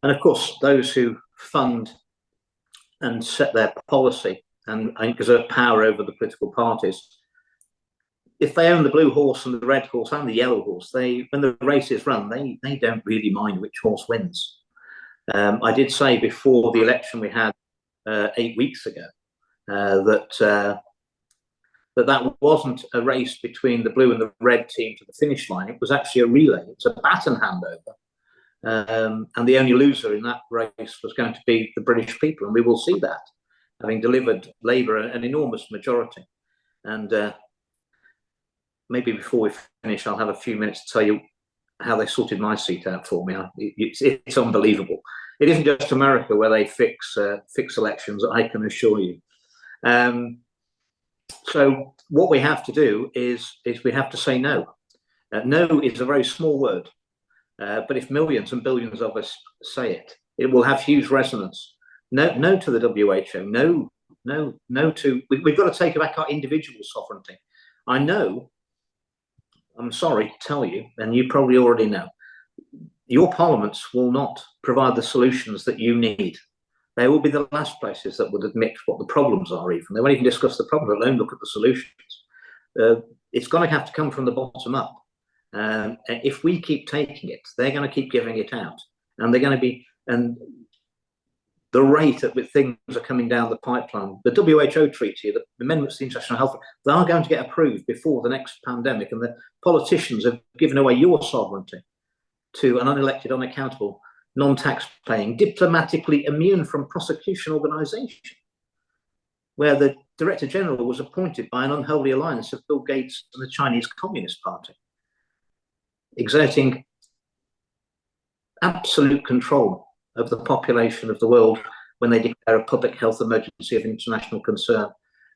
And of course, those who fund and set their policy and exert power over the political parties, if they own the blue horse and the red horse and the yellow horse, when the race is run, they don't really mind which horse wins. I did say before the election we had 8 weeks ago, that wasn't a race between the blue and the red team to the finish line. It was actually a relay. It's a baton handover. And the only loser in that race was going to be the British people. And we will see that, having delivered Labour an enormous majority. And maybe before we finish, I'll have a few minutes to tell you how they sorted my seat out for me. It's unbelievable. It isn't just America where they fix elections, I can assure you. So what we have to do is we have to say no. No is a very small word, but if millions and billions of us say it, it will have huge resonance. No to the WHO. No to. We've got to take back our individual sovereignty. I know. I'm sorry to tell you, and you probably already know, your parliaments will not provide the solutions that you need. They will be the last places that would admit what the problems are even. They won't even discuss the problem, let alone look at the solutions. It's going to have to come from the bottom up. If we keep taking it, they're going to keep giving it out. And they're going to be, and the rate at which things are coming down the pipeline, the WHO treaty, the amendments to the International Health, they are going to get approved before the next pandemic. And the politicians have given away your sovereignty to an unelected, unaccountable, non-tax-paying, diplomatically immune from prosecution organisation, where the Director General was appointed by an unholy alliance of Bill Gates and the Chinese Communist Party, exerting absolute control over the population of the world when they declare a public health emergency of international concern.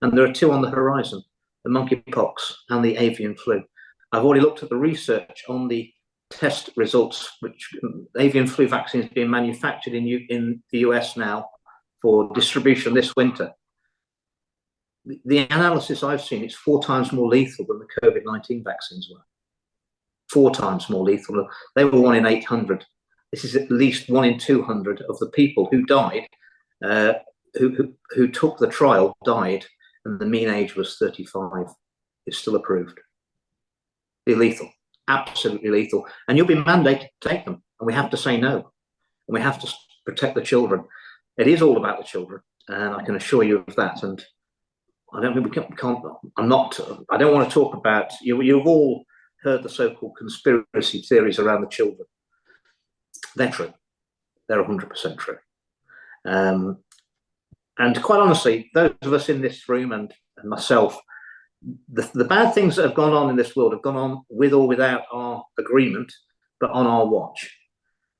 And there are two on the horizon, the monkeypox and the avian flu. I've already looked at the research on the test results, which avian flu vaccine is being manufactured in the US now for distribution this winter. The analysis I've seen, it's 4 times more lethal than the COVID-19 vaccines were. 4 times more lethal. They were 1 in 800. This is at least 1 in 200 of the people who died, who took the trial, died, and the mean age was 35. It's still approved. They're lethal. Absolutely lethal, and you'll be mandated to take them, and we have to say no, and we have to protect the children. It is all about the children, and I can assure you of that. And I don't think we can't. I don't want to talk about you. You've all heard the so-called conspiracy theories around the children. They're true. They're 100% true. And quite honestly, those of us in this room and myself, the bad things that have gone on in this world have gone on with or without our agreement, but on our watch.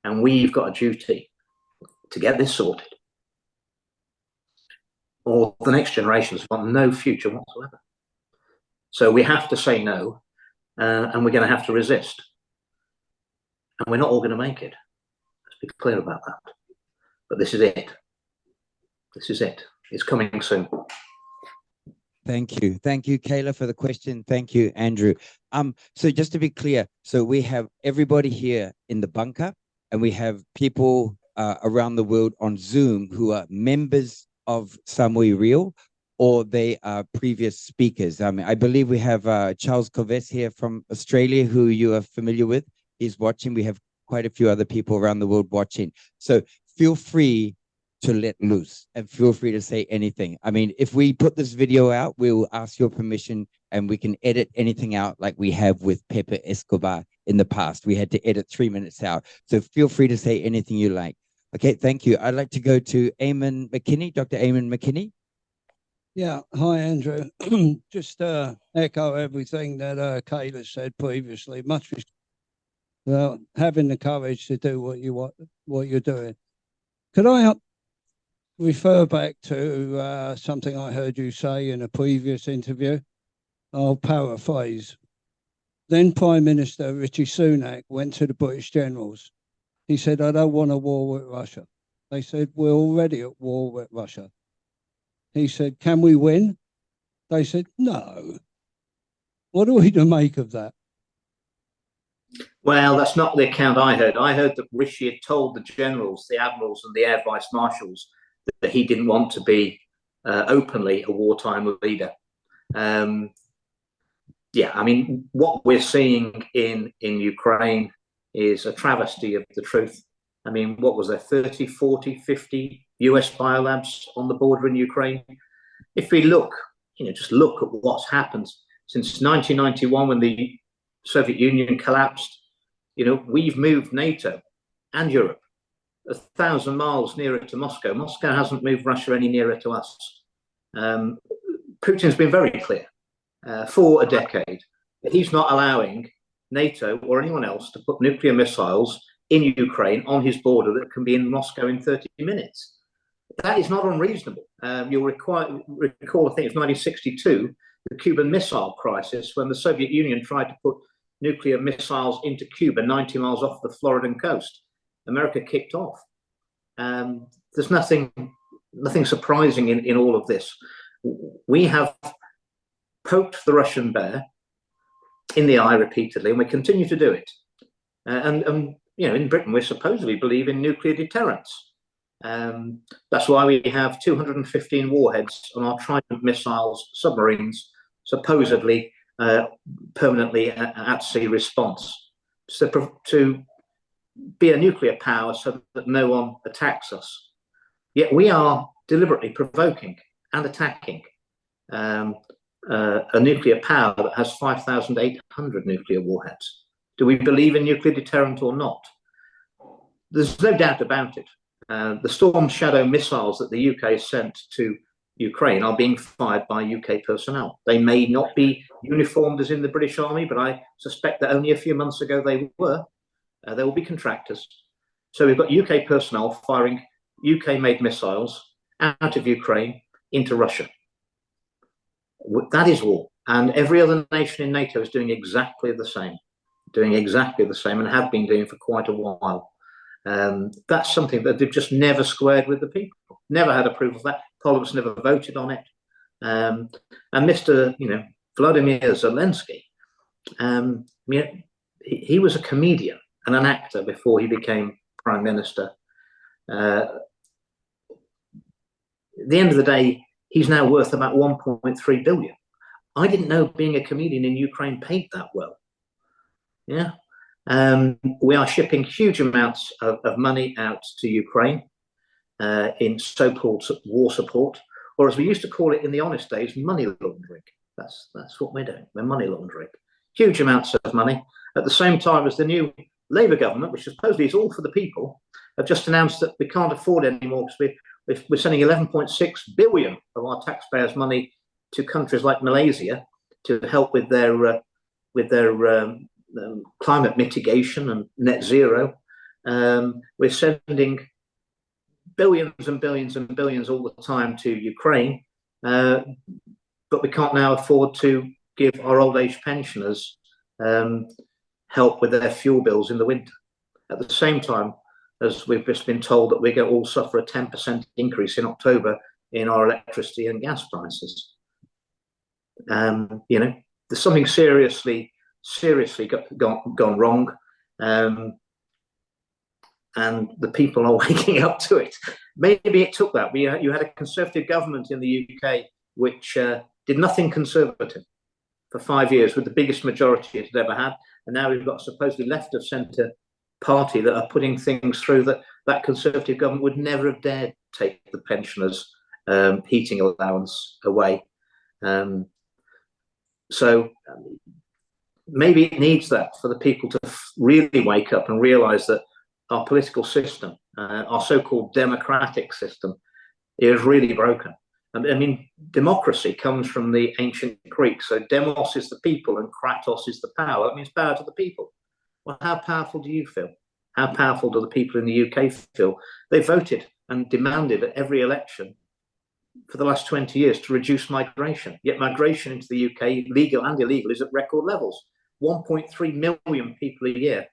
And we've got a duty to get this sorted, or the next generations have got no future whatsoever. So we have to say no, and we're going to have to resist. And we're not all going to make it. Let's be clear about that. But this is it. This is it. It's coming soon. Thank you. Thank you, Kayla, for the question. Thank you, Andrew. So just to be clear, so we have everybody here in the bunker, and we have people around the world on Zoom who are members of Samui Real, or they are previous speakers. I believe we have Charles Coves here from Australia, who you are familiar with. He's watching. We have quite a few other people around the world watching. So feel free to let loose and feel free to say anything. I mean, if we put this video out, we'll ask your permission and we can edit anything out like we have with Pepe Escobar in the past. We had to edit 3 minutes out. So feel free to say anything you like. Okay, thank you. I'd like to go to Eamon McKinney, Dr. Eamon McKinney. Yeah, hi, Andrew. Just echo everything that Kayla said previously. Much having the courage to do what you're doing. Could I refer back to something I heard you say in a previous interview? I'll paraphrase. Then Prime Minister Rishi Sunak went to the British generals. He said, I don't want a war with Russia. They said, we're already at war with Russia. He said, can we win? They said, no. What are we to make of that? Well, that's not the account I heard. I heard that Rishi had told the generals, the admirals and the air vice marshals that he didn't want to be openly a wartime leader. Yeah, I mean, what we're seeing in Ukraine is a travesty of the truth. I mean, what was there, 30, 40, 50 US biolabs on the border in Ukraine? If we look, just look at what's happened since 1991 when the Soviet Union collapsed. We've moved NATO and Europe 1,000 miles nearer to Moscow. Moscow hasn't moved Russia any nearer to us. Putin's been very clear for a decade that he's not allowing NATO or anyone else to put nuclear missiles in Ukraine on his border that can be in Moscow in 30 minutes. That is not unreasonable. You'll recall, I think it's 1962, the Cuban Missile Crisis, when the Soviet Union tried to put nuclear missiles into Cuba, 90 miles off the Floridan coast. America kicked off. There's nothing surprising in all of this. We have poked the Russian bear in the eye repeatedly, and we continue to do it. And in Britain, we supposedly believe in nuclear deterrence. That's why we have 215 warheads on our Trident missiles submarines, supposedly permanently at sea response, to be a nuclear power so that no one attacks us. Yet we are deliberately provoking and attacking a nuclear power that has 5,800 nuclear warheads. Do we believe in nuclear deterrent or not? There's no doubt about it. The Storm Shadow missiles that the UK sent to Ukraine are being fired by UK personnel. They may not be uniformed as in the British Army, but I suspect that only a few months ago they were. They will be contractors. So we've got UK personnel firing UK-made missiles out of Ukraine into Russia. That is war. And every other nation in NATO is doing exactly the same, and have been doing for quite a while. That's something that they've just never squared with the people, never had approval of that. Parliament's never voted on it. And Mr. Vladimir Zelensky, he was a comedian and an actor before he became prime minister. At the end of the day, he's now worth about 1.3 billion. I didn't know being a comedian in Ukraine paid that well. Yeah. We are shipping huge amounts of money out to Ukraine in so-called war support, or as we used to call it in the honest days, money laundering. That's what we're doing. We're money laundering. Huge amounts of money. At the same time as the new Labour government, which supposedly is all for the people, have just announced that we can't afford anymore because we're sending 11.6 billion of our taxpayers' money to countries like Malaysia to help with their climate mitigation and net zero. We're sending billions and billions and billions all the time to Ukraine, but we can't now afford to give our old age pensioners help with their fuel bills in the winter. At the same time, as we've just been told that we're going to all suffer a 10% increase in October in our electricity and gas prices. You know, there's something seriously gone wrong, and the people are waking up to it. Maybe it took that. You had a Conservative government in the UK which did nothing Conservative for 5 years with the biggest majority it had ever had, and now we've got a supposedly left of centre party that are putting things through that Conservative government would never have dared take the pensioners' heating allowance away. So maybe it needs that for the people to really wake up and realise that our political system, our so-called democratic system, is really broken. I mean, democracy comes from the ancient Greek. So demos is the people and kratos is the power. That means power to the people. Well, how powerful do you feel? How powerful do the people in the UK feel? They voted and demanded at every election for the last 20 years to reduce migration. Yet migration into the UK, legal and illegal, is at record levels. 1.3 million people a year.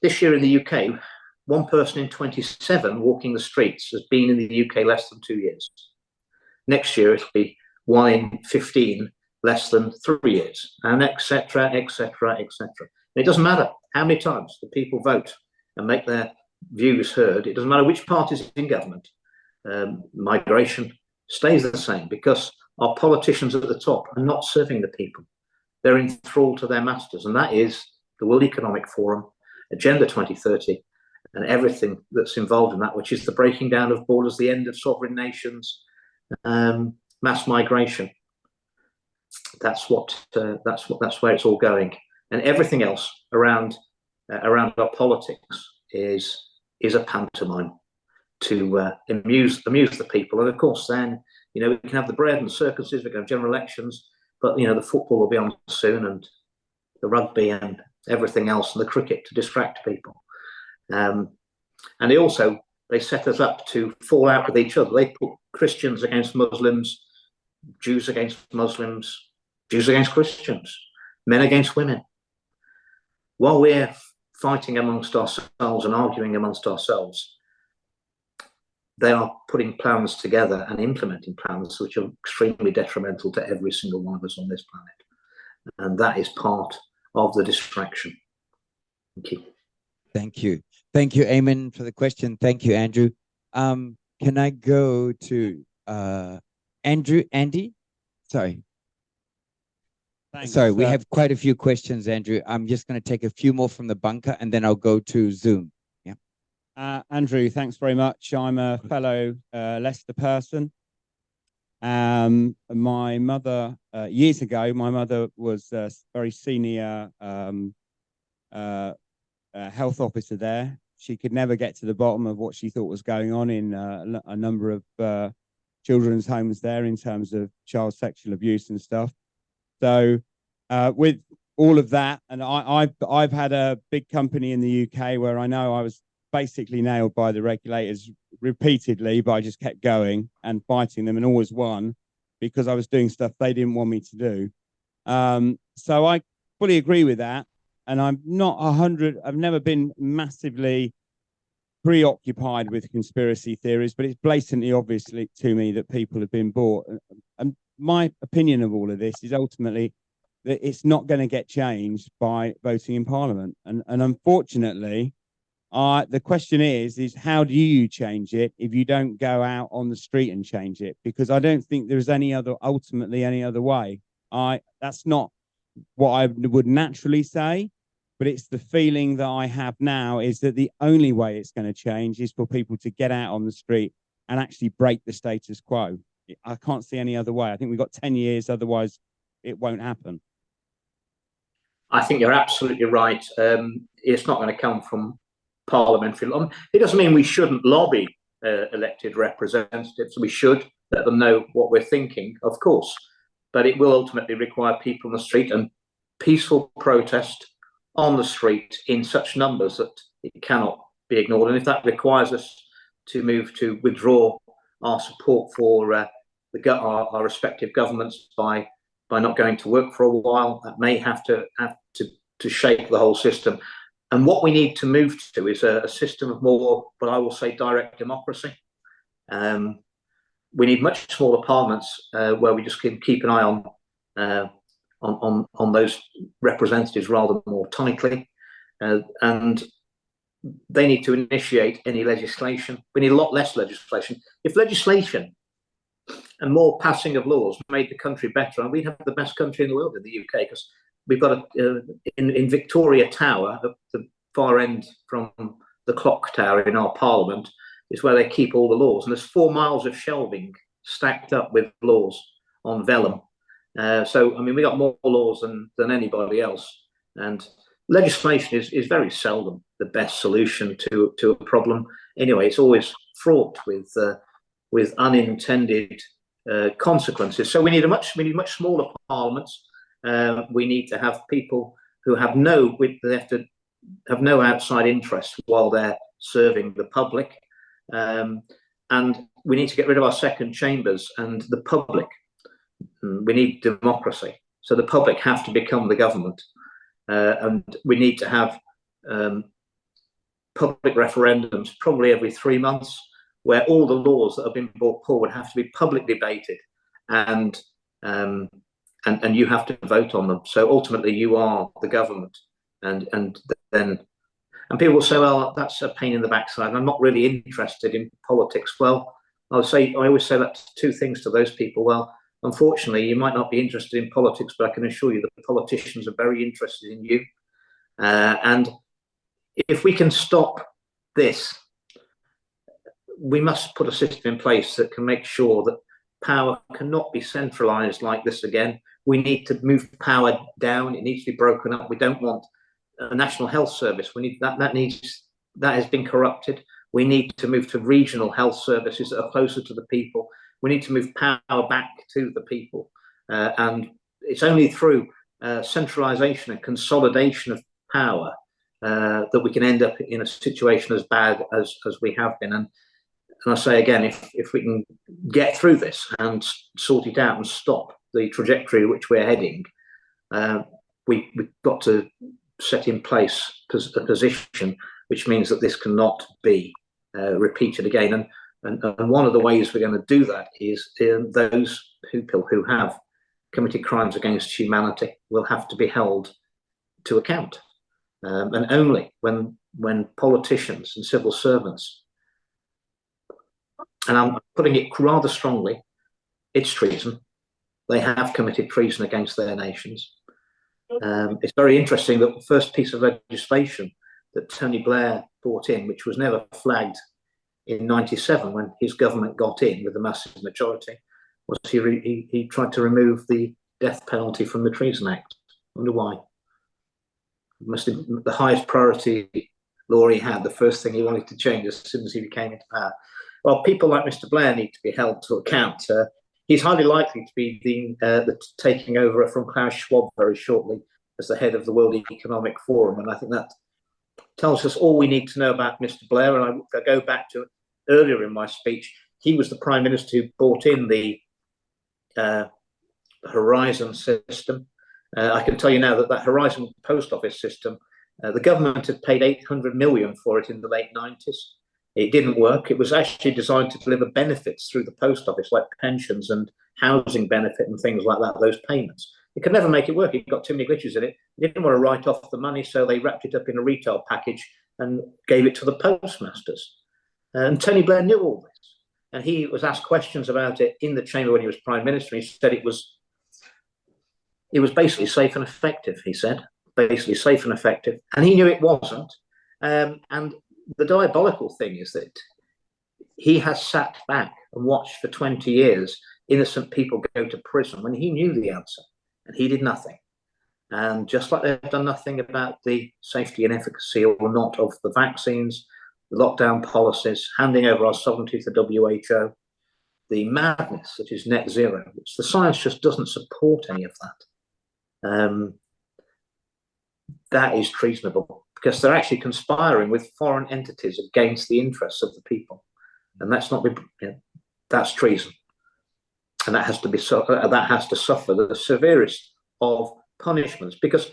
This year in the UK, one person in 27 walking the streets has been in the UK less than 2 years. Next year, it'll be 1 in 15 less than 3 years, and etc., etc., etc. It doesn't matter how many times the people vote and make their views heard. It doesn't matter which party's in government. Migration stays the same because our politicians at the top are not serving the people. They're enthralled to their masters, and that is the World Economic Forum, Agenda 2030, and everything that's involved in that, which is the breaking down of borders, the end of sovereign nations, mass migration. That's where it's all going, and everything else around our politics is a pantomime to amuse the people. And of course, then we can have the bread and circuses. We can have general elections, but the football will be on soon, and the rugby and everything else, and the cricket to distract people. And they set us up to fall out with each other. They put Christians against Muslims, Jews against Muslims, Jews against Christians, men against women. While we're fighting amongst ourselves and arguing amongst ourselves, they are putting plans together and implementing plans which are extremely detrimental to every single one of us on this planet. And that is part of the distraction. Thank you. Thank you. Thank you, Eamon, for the question. Thank you, Andrew. Can I go to Andy? Sorry. Thanks. Sorry, we have quite a few questions, Andrew. I'm just going to take a few more from the bunker, and then I'll go to Zoom. Yeah. Andrew, thanks very much. I'm a fellow Leicester person. My mother, years ago, my mother was a very senior health officer there. She could never get to the bottom of what she thought was going on in a number of children's homes there in terms of child sexual abuse and stuff. So with all of that, and I've had a big company in the UK where I know I was basically nailed by the regulators repeatedly, but I just kept going and fighting them and always won because I was doing stuff they didn't want me to do. So I fully agree with that. And I'm not 100, I've never been massively preoccupied with conspiracy theories, but it's blatantly obviously to me that people have been bought. And my opinion of all of this is ultimately that it's not going to get changed by voting in Parliament. And unfortunately, the question is how do you change it if you don't go out on the street and change it? Because I don't think there's ultimately any other way. That's not what I would naturally say, but it's the feeling that I have now is that the only way it's going to change is for people to get out on the street and actually break the status quo. I can't see any other way. I think we've got 10 years, otherwise it won't happen. I think you're absolutely right. It's not going to come from parliamentary law. It doesn't mean we shouldn't lobby elected representatives. We should let them know what we're thinking, of course. but it will ultimately require people on the street and peaceful protest on the street in such numbers that it cannot be ignored. And if that requires us to withdraw our support for our respective governments by not going to work for a while, that may have to shake the whole system. And what we need to move to is a system of more, what I will say, direct democracy. We need much smaller parliaments where we just can keep an eye on those representatives rather more tightly, and they need to initiate any legislation. We need a lot less legislation. If legislation and more passing of laws made the country better, and we'd have the best country in the world in the UK, because we've got in Victoria Tower, the far end from the clock tower in our parliament, is where they keep all the laws. And there's 4 miles of shelving stacked up with laws on vellum. So, I mean, we got more laws than anybody else. And legislation is very seldom the best solution to a problem. Anyway, it's always fraught with unintended consequences. So we need much smaller parliaments. We need to have people who have no outside interest while they're serving the public. And we need to get rid of our second chambers and the public. We need democracy. So the public have to become the government. And we need to have public referendums probably every 3 months, where all the laws that have been brought forward have to be publicly debated, and you have to vote on them. So ultimately, you are the government, and people will say, well, that's a pain in the backside, and I'm not really interested in politics. Well, I always say that two things to those people. Well, unfortunately, you might not be interested in politics, but I can assure you that the politicians are very interested in you. And if we can stop this, we must put a system in place that can make sure that power cannot be centralized like this again. We need to move power down. It needs to be broken up. We don't want a national health service. We need that has been corrupted. We need to move to regional health services that are closer to the people. We need to move power back to the people. And it's only through centralization and consolidation of power that we can end up in a situation as bad as we have been. And I say again, if we can get through this and sort it out and stop the trajectory which we're heading, we've got to set in place a position which means that this cannot be repeated again. And one of the ways we're going to do that is those people who have committed crimes against humanity will have to be held to account. And only when politicians and civil servants, and I'm putting it rather strongly, it's treason. They have committed treason against their nations. It's very interesting that the first piece of legislation that Tony Blair brought in, which was never flagged in '97 when his government got in with a massive majority, was he tried to remove the death penalty from the Treason Act. I wonder why. It must have been the highest priority law he had, the first thing he wanted to change as soon as he came into power. Well, people like Mr. Blair need to be held to account. He's highly likely to be the taking over from Klaus Schwab very shortly as the head of the World Economic Forum, and I think that tells us all we need to know about Mr. Blair. And I go back to earlier in my speech. He was the Prime Minister who brought in the Horizon system. I can tell you now that Horizon post office system, the government had paid 800 million for it in the late 90s. It didn't work. It was actually designed to deliver benefits through the post office, like pensions and housing benefit and things like that, those payments. It could never make it work. It got too many glitches in it. They didn't want to write off the money, so they wrapped it up in a retail package and gave it to the postmasters. And Tony Blair knew all this. And he was asked questions about it in the chamber when he was Prime Minister. He said it was basically safe and effective, he said. Basically safe and effective. And he knew it wasn't. And the diabolical thing is that he has sat back and watched for 20 years innocent people go to prison when he knew the answer, and he did nothing. And just like they've done nothing about the safety and efficacy or not of the vaccines, the lockdown policies, handing over our sovereignty to the WHO, the madness that is net zero, which the science just doesn't support any of that. That is treasonable, because they're actually conspiring with foreign entities against the interests of the people, and that's not, that's treason, and that has to be that has to suffer the severest of punishments. Because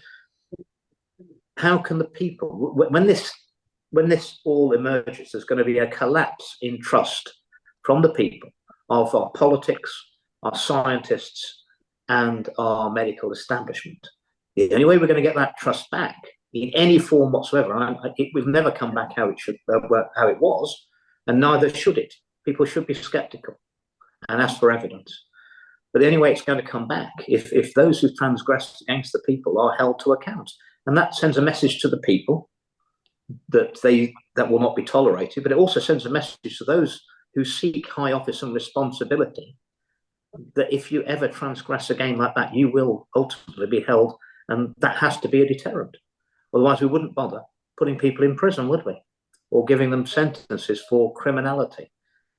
how can the people, when this all emerges, there's going to be a collapse in trust from the people of our politics, our scientists, and our medical establishment. The only way we're going to get that trust back in any form whatsoever, it will never come back how it was, and neither should it. People should be skeptical and ask for evidence. But the only way it's going to come back if those who transgressed against the people are held to account, and that sends a message to the people that will not be tolerated. But it also sends a message to those who seek high office and responsibility that if you ever transgress again like that, you will ultimately be held. And that has to be a deterrent. Otherwise, we wouldn't bother putting people in prison, would we? Or giving them sentences for criminality,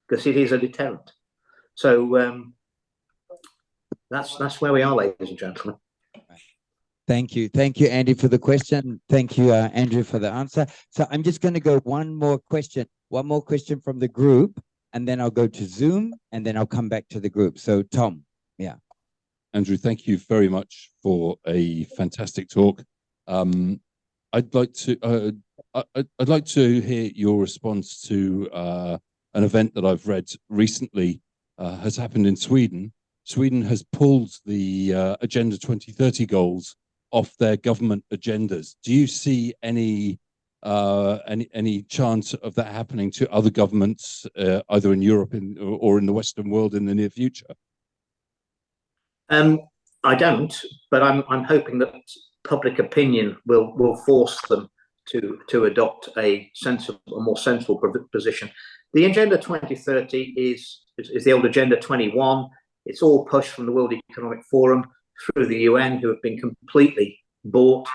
because it is a deterrent. So that's where we are, ladies and gentlemen. Thank you, Andy, for the question. Thank you, Andrew, for the answer. So I'm just going to go one more question from the group, and then I'll go to Zoom, and then I'll come back to the group. So Tom, yeah. Andrew, thank you very much for a fantastic talk. I'd like to hear your response to an event that I've read recently has happened in Sweden. Sweden has pulled the Agenda 2030 goals off their government agendas. Do you see any chance of that happening to other governments, either in Europe or in the Western world in the near future? I don't, but I'm hoping that public opinion will force them to adopt a more sensible position. The Agenda 2030 is the old Agenda 21. It's all pushed from the World Economic Forum through the UN, who have been completely bought,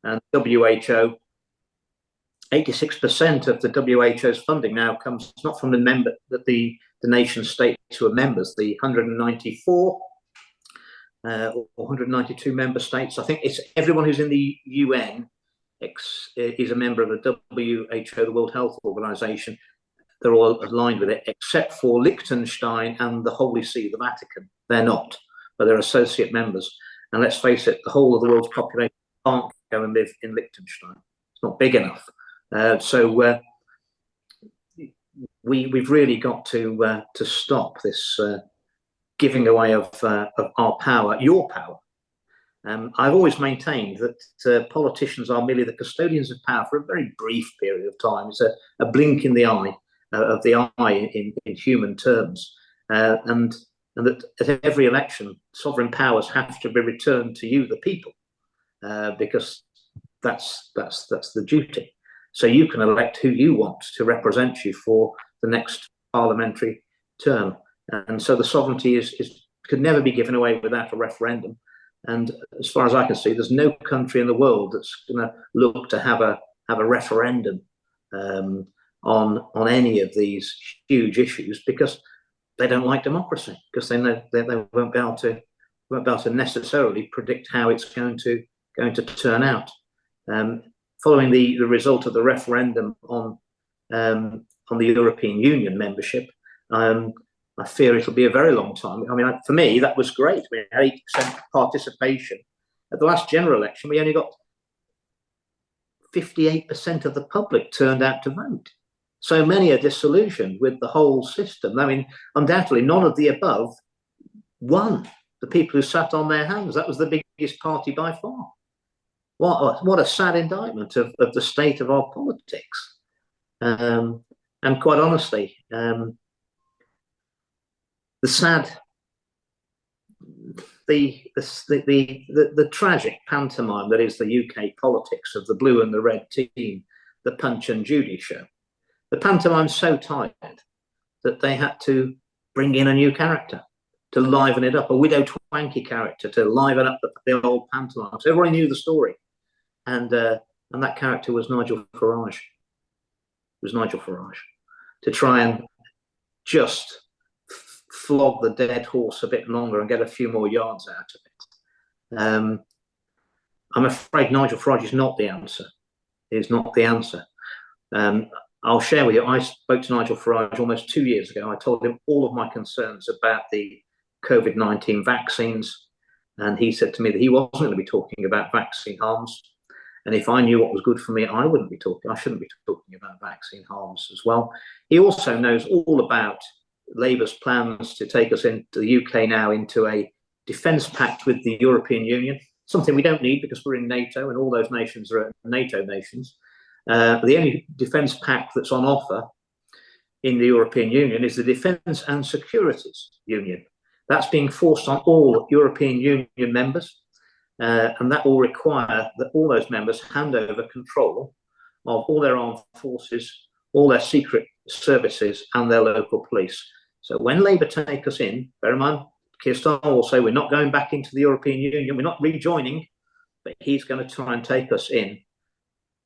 and WHO. 86% of the WHO's funding now comes not from the nation states who are members, the 194 or 192 member states. I think it's everyone who's in the UN is a member of the WHO, the World Health Organization. They're all aligned with it, except for Liechtenstein and the Holy See, the Vatican. They're not, but they're associate members. And let's face it, the whole of the world's population can't go and live in Liechtenstein. It's not big enough. So we've really got to stop this giving away of our power, your power. I've always maintained that politicians are merely the custodians of power for a very brief period of time. It's a blink in the eye of the eye in human terms, and that at every election, sovereign powers have to be returned to you, the people, because that's the duty. So you can elect who you want to represent you for the next parliamentary term. And so the sovereignty could never be given away without a referendum. And as far as I can see, there's no country in the world that's going to look to have a referendum on any of these huge issues, because they don't like democracy, because they know they won't be able to necessarily predict how it's going to turn out. Following the result of the referendum on the European Union membership, I fear it'll be a very long time. I mean, for me, that was great. We had 8% participation. At the last general election, we only got 58% of the public turned out to vote. So many are disillusioned with the whole system. I mean, undoubtedly, none of the above won. The people who sat on their hands, that was the biggest party by far. What a sad indictment of the state of our politics. And quite honestly, the tragic pantomime that is the UK politics of the blue and the red team, the Punch and Judy show. The pantomime's so tired that they had to bring in a new character to liven it up, a Widow Twankey character to liven up the old pantomime. So everybody knew the story, and that character was Nigel Farage. It was Nigel Farage, to try and just flog the dead horse a bit longer and get a few more yards out of it. I'm afraid Nigel Farage is not the answer. Is not the answer. I'll share with you, I spoke to Nigel Farage almost 2 years ago. I told him all of my concerns about the COVID-19 vaccines. And he said to me that he wasn't going to be talking about vaccine harms. And if I knew what was good for me, I shouldn't be talking about vaccine harms as well. He also knows all about Labour's plans to take us into the UK now into a defence pact with the European Union, something we don't need because we're in NATO and all those nations are NATO nations. The only defence pact that's on offer in the European Union is the Defence and Securities Union. That's being forced on all European Union members, and that will require that all those members hand over control of all their armed forces, all their secret services and their local police. So when Labour take us in, bear in mind, Keir Starmer will say we're not going back into the European Union, we're not rejoining, but he's going to try and take us in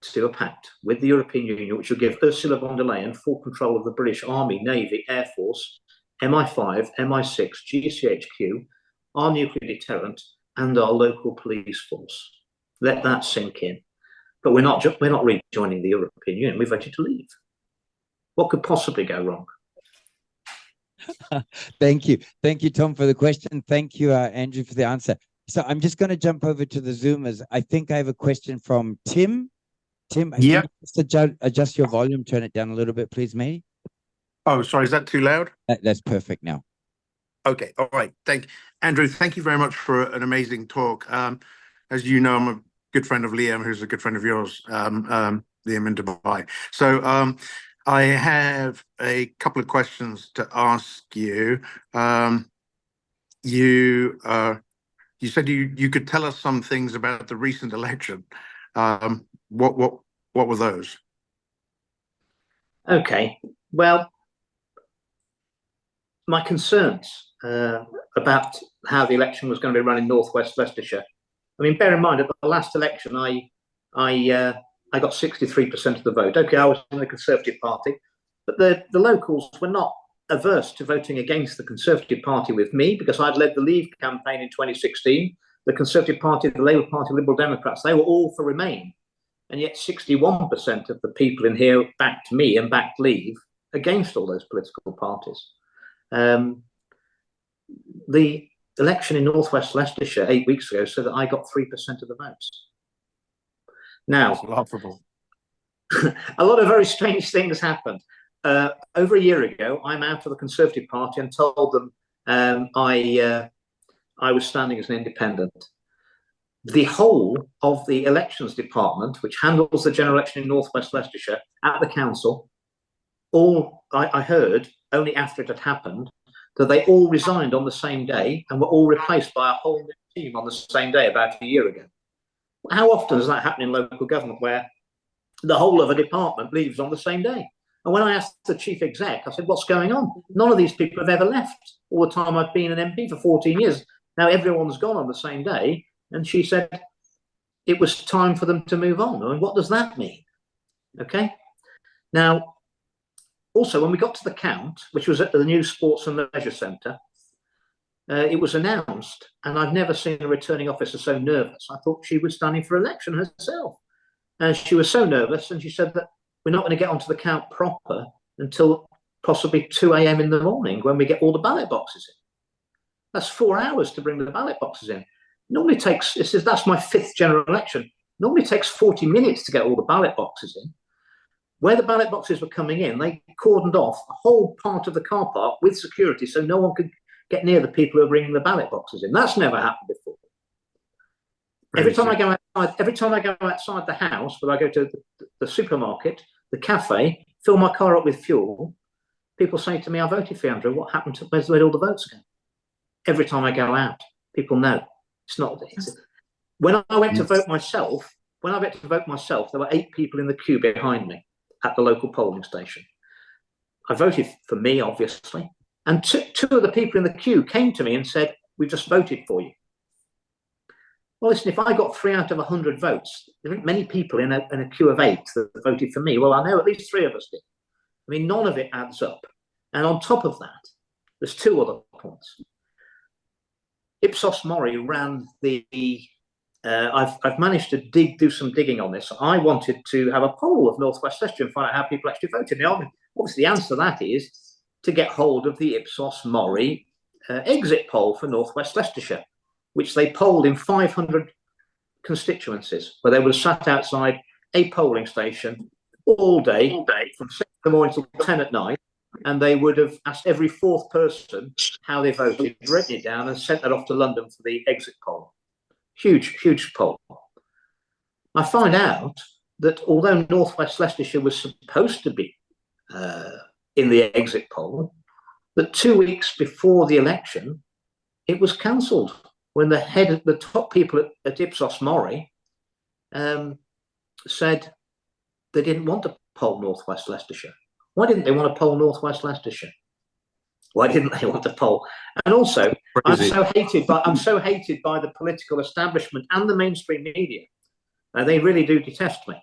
to a pact with the European Union, which will give Ursula von der Leyen full control of the British Army, Navy, Air Force, MI5, MI6, GCHQ, our nuclear deterrent, and our local police force. Let that sink in. But we're not rejoining the European Union. We voted to leave. What could possibly go wrong? Thank you, Tom, for the question. Thank you, Andrew, for the answer. So I'm just going to jump over to the Zoomers. I think I have a question from Tim. Tim, yeah. Can you just adjust your volume, turn it down a little bit, please, mate? Oh, sorry, is that too loud? That's perfect now. Okay, all right. Andrew, thank you very much for an amazing talk. As you know, I'm a good friend of Liam, who's a good friend of yours, Liam in Dubai. So I have a couple of questions to ask you. You said you could tell us some things about the recent election. What were those? Okay, well, my concerns about how the election was going to be run in northwest Leicestershire. I mean, bear in mind, at the last election, I got 63% of the vote. Okay, I was in the Conservative Party, but the locals were not averse to voting against the Conservative Party with me because I'd led the Leave campaign in 2016. The Conservative Party, the Labour Party, Liberal Democrats, they were all for Remain. And yet 61% of the people in here backed me and backed Leave against all those political parties. The election in northwest Leicestershire 8 weeks ago said that I got 3% of the votes. Now, that's laughable. A lot of very strange things happened. Over a year ago, I'm out of the Conservative Party and told them I was standing as an independent. The whole of the elections department, which handles the general election in northwest Leicestershire at the council, I heard only after it had happened that they all resigned on the same day and were all replaced by a whole new team on the same day about a year ago. How often does that happen in local government where the whole of a department leaves on the same day? And when I asked the chief exec, I said, what's going on? None of these people have ever left all the time I've been an MP for 14 years. Now everyone's gone on the same day. And she said it was time for them to move on. I mean, what does that mean? Okay. Now, also, when we got to the count, which was at the new Sports and Leisure Centre, it was announced, and I've never seen a returning officer so nervous. I thought she was standing for election herself. And she was so nervous, and she said that we're not going to get onto the count proper until possibly 2 a.m. in the morning when we get all the ballot boxes in. That's 4 hours to bring the ballot boxes in. Normally takes, it says that's my 5th general election. Normally takes 40 minutes to get all the ballot boxes in. Where the ballot boxes were coming in, they cordoned off a whole part of the car park with security so no one could get near the people who are bringing the ballot boxes in. That's never happened before. Every time I go outside the house, when I go to the supermarket, the cafe, fill my car up with fuel, people say to me, I voted for you, Andrew. What happened to where's all the votes go? Every time I go out, people know. It's not. When I went to vote myself, there were 8 people in the queue behind me at the local polling station. I voted for me, obviously, and two of the people in the queue came to me and said, "We've just voted for you." Well, listen, if I got 3 out of 100 votes, there aren't many people in a queue of 8 that voted for me. Well, I know at least 3 of us did. I mean, none of it adds up. And on top of that, there's two other points. Ipsos Mori ran the. I've managed to do some digging on this. I wanted to have a poll of North West Leicestershire and find out how people actually voted. Now, obviously, the answer to that is to get hold of the Ipsos Mori exit poll for North West Leicestershire, which they polled in 500 constituencies, where they were sat outside a polling station all day from 6 in the morning till 10 at night, and they would have asked every fourth person how they voted, written it down, and sent that off to London for the exit poll. Huge poll. I find out that although North West Leicestershire was supposed to be in the exit poll, that 2 weeks before the election, it was cancelled when the top people at Ipsos Mori said they didn't want to poll North West Leicestershire. Why didn't they want to poll North West Leicestershire? Why didn't they want to poll? And also, I'm so hated by the political establishment and the mainstream media. They really do detest me.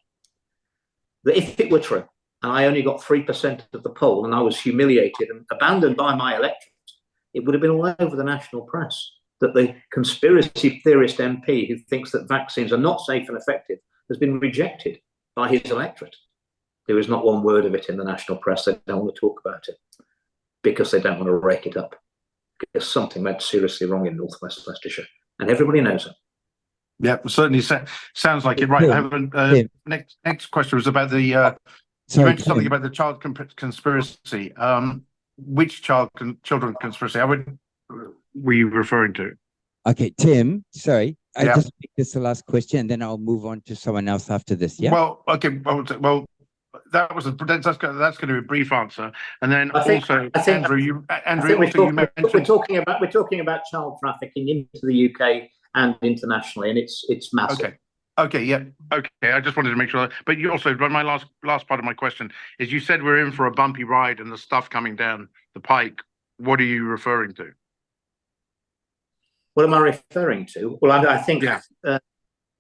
That if it were true, and I only got 3% of the poll, and I was humiliated and abandoned by my electorate, it would have been all over the national press that the conspiracy theorist MP who thinks that vaccines are not safe and effective has been rejected by his electorate. There is not one word of it in the national press. They don't want to talk about it because they don't want to rake it up, because something went seriously wrong in North West Leicestershire, and everybody knows it. Yeah, certainly sounds like it. Right. I have next question was about the. You mentioned something about the child conspiracy. Which children conspiracy? Were you referring to? Okay, Tim. Sorry, I just make this the last question, and then I'll move on to someone else after this. Yeah. Well, okay. Well, that's going to be a brief answer, and then Andrew, you mentioned we're talking about child trafficking into the UK and internationally, and it's massive. Okay, yeah, okay. I just wanted to make sure. But you also, my last part of my question is, you said we're in for a bumpy ride and the stuff coming down the pike. What are you referring to? What am I referring to? Well, I think the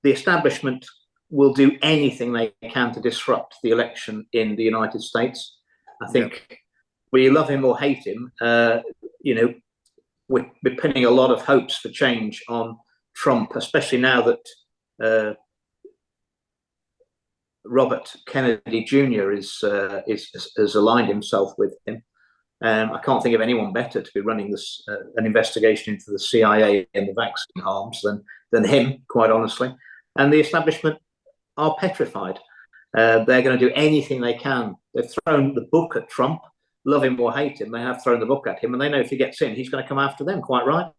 establishment will do anything they can to disrupt the election in the United States. I think whether you love him or hate him, we're pinning a lot of hopes for change on Trump, especially now that Robert Kennedy Jr. has aligned himself with him. I can't think of anyone better to be running this an investigation into the CIA and the vaccine harms than him, quite honestly. And the establishment are petrified. They're going to do anything they can. They've thrown the book at Trump, love him or hate him. They have thrown the book at him, and they know if he gets in, he's going to come after them, quite rightly.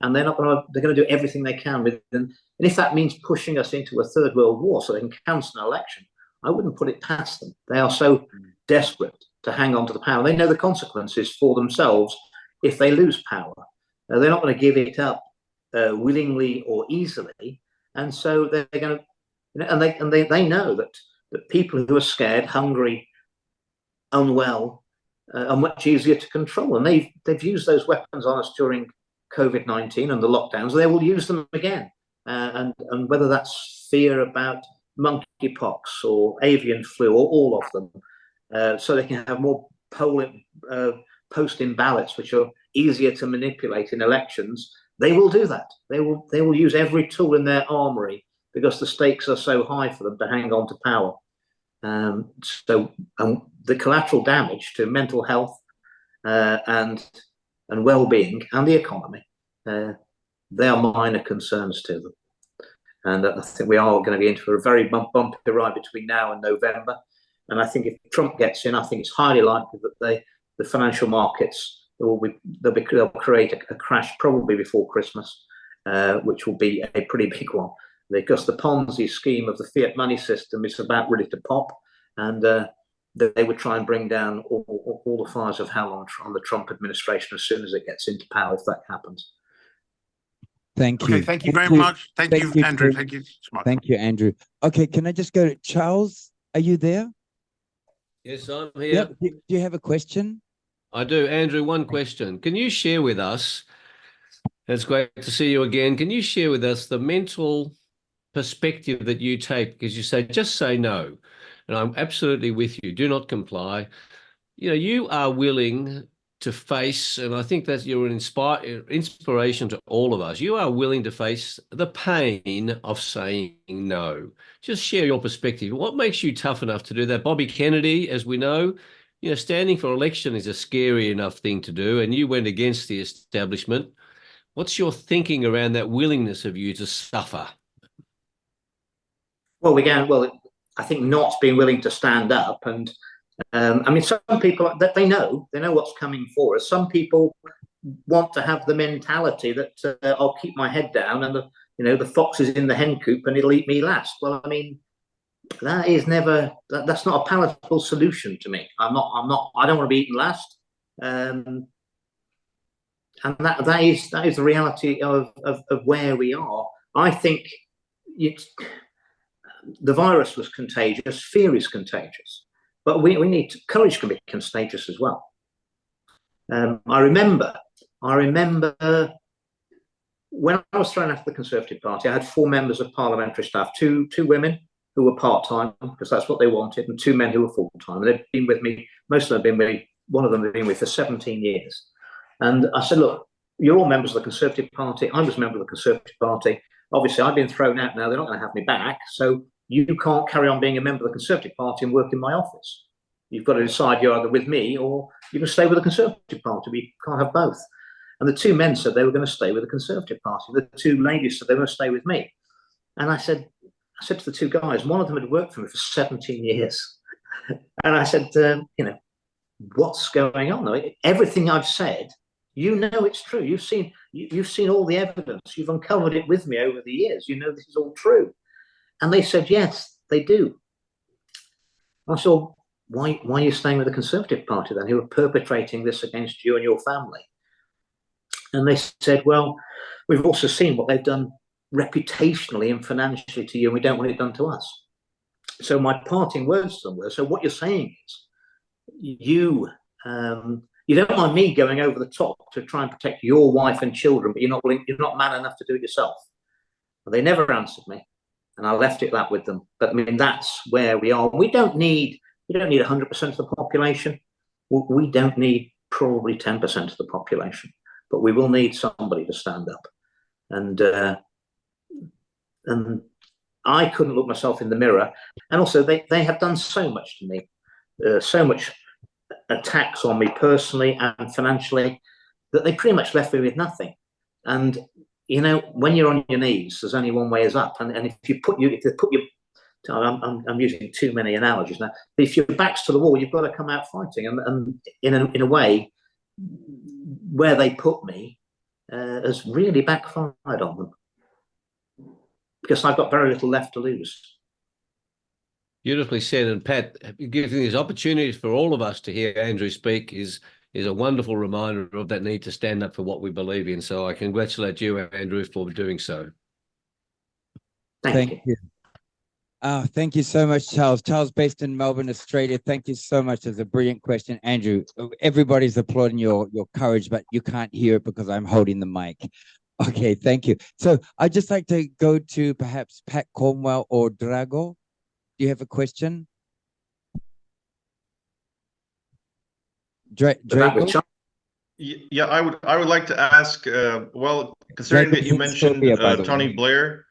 And they're going to do everything they can with them. And if that means pushing us into a third world war so they can cancel an election, I wouldn't put it past them. They are so desperate to hang on to the power. They know the consequences for themselves if they lose power. They're not going to give it up willingly or easily. And so they're going to, and they know that people who are scared, hungry, unwell, are much easier to control. And they've used those weapons on us during COVID-19 and the lockdowns. They will use them again. And whether that's fear about monkeypox or avian flu or all of them, so they can have more posting ballots, which are easier to manipulate in elections, they will do that. They will use every tool in their armory because the stakes are so high for them to hang on to power. So the collateral damage to mental health and well-being and the economy, they are minor concerns to them. And I think we are going to be in for a very bumpy ride between now and November. And I think if Trump gets in, I think it's highly likely that the financial markets they'll create a crash probably before Christmas, which will be a pretty big one, because the Ponzi scheme of the fiat money system is about ready to pop, and they would try and bring down all the fires of hell on the Trump administration as soon as it gets into power, if that happens. Thank you. Okay, thank you very much. Thank you, Andrew. Thank you so much. Thank you, Andrew. Okay, can I just go to Charles? Are you there? Yes, I'm here. Yeah. Do you have a question? I do. Andrew, one question. Can you share with us, it's great to see you again, can you share with us the mental perspective that you take? Because you say, just say no. And I'm absolutely with you. Do not comply. You know, you are willing to face, and I think that you're an inspiration to all of us. You are willing to face the pain of saying no. Just share your perspective. What makes you tough enough to do that? Bobby Kennedy, as we know, standing for election is a scary enough thing to do, and you went against the establishment. What's your thinking around that willingness of you to suffer? Well, I think not being willing to stand up, and I mean, some people that they know what's coming for us. Some people want to have the mentality that I'll keep my head down, and the fox is in the hen coop and it'll eat me last. Well, I mean, that's not a palatable solution to me. I don't want to be eaten last. And that is the reality of where we are. I think the virus was contagious. Fear is contagious, but we need courage can be contagious as well. I remember when I was thrown out of the Conservative Party, I had 4 members of parliamentary staff, two women who were part-time because that's what they wanted, and 2 men who were full-time. And they'd been with me, most of them had been with me, one of them had been with me for 17 years. And I said, look, you're all members of the Conservative Party. I was a member of the Conservative Party. Obviously, I've been thrown out now. They're not going to have me back. So you can't carry on being a member of the Conservative Party and work in my office. You've got to decide you're either with me or you can stay with the Conservative Party. We can't have both. And the 2 men said they were going to stay with the Conservative Party. The 2 ladies said they were going to stay with me. And I said to the 2 guys, one of them had worked for me for 17 years. And I said, what's going on? Everything I've said, it's true. You've seen all the evidence. You've uncovered it with me over the years. This is all true. And they said, yes, they do. I said, why are you staying with the Conservative Party then, who are perpetrating this against you and your family? And they said, well, we've also seen what they've done reputationally and financially to you, and we don't want it done to us. So my parting words to them were, so what you're saying is you don't mind me going over the top to try and protect your wife and children, but you're not man enough to do it yourself. And they never answered me, and I left it that with them. But I mean, that's where we are. We don't need 100% of the population. We don't need probably 10% of the population, but we will need somebody to stand up. And I couldn't look myself in the mirror. And also, they have done so much to me, so much attacks on me personally and financially, that they pretty much left me with nothing. And when you're on your knees, there's only one way is up. And if they put your, I'm using too many analogies now. But if your back's to the wall, you've got to come out fighting. And in a way, where they put me has really backfired on them, because I've got very little left to lose. Beautifully said. And Pat, giving these opportunities for all of us to hear Andrew speak is a wonderful reminder of that need to stand up for what we believe in. So I congratulate you, Andrew, for doing so. Thank you. Thank you so much, Charles. Charles, based in Melbourne, Australia. Thank you so much. It's a brilliant question. Andrew, everybody's applauding your courage, but you can't hear it because I'm holding the mic. Okay, thank you. So I'd just like to go to perhaps Pat Cornwell or Drago. Do you have a question? Drago? Yeah, I would like to ask, well, considering that you mentioned Tony Blair,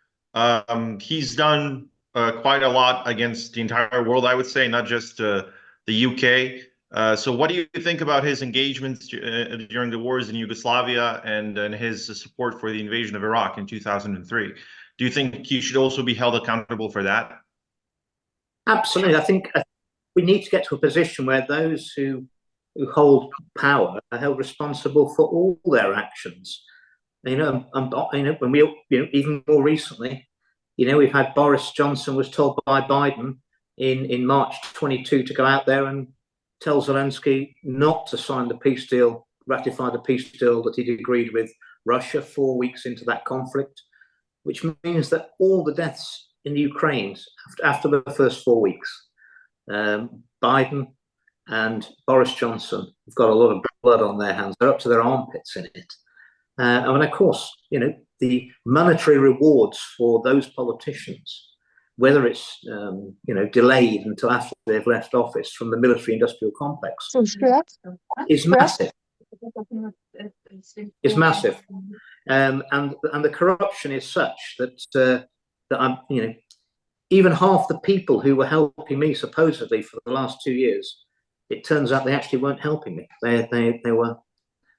he's done quite a lot against the entire world, I would say, not just the UK. So what do you think about his engagements during the wars in Yugoslavia and his support for the invasion of Iraq in 2003? Do you think he should also be held accountable for that? Absolutely. I think we need to get to a position where those who hold power are held responsible for all their actions. When we, even more recently, we've had Boris Johnson was told by Biden in March 22 to go out there and tell Zelensky not to sign the peace deal, ratify the peace deal that he'd agreed with Russia 4 weeks into that conflict, which means that all the deaths in the Ukraine after the first 4 weeks, Biden and Boris Johnson have got a lot of blood on their hands. They're up to their armpits in it. And of course, the monetary rewards for those politicians, whether it's delayed until after they've left office from the military-industrial complex, is massive. is massive, and the corruption is such that I'm, even half the people who were helping me supposedly for the last 2 years, it turns out they actually weren't helping me. They're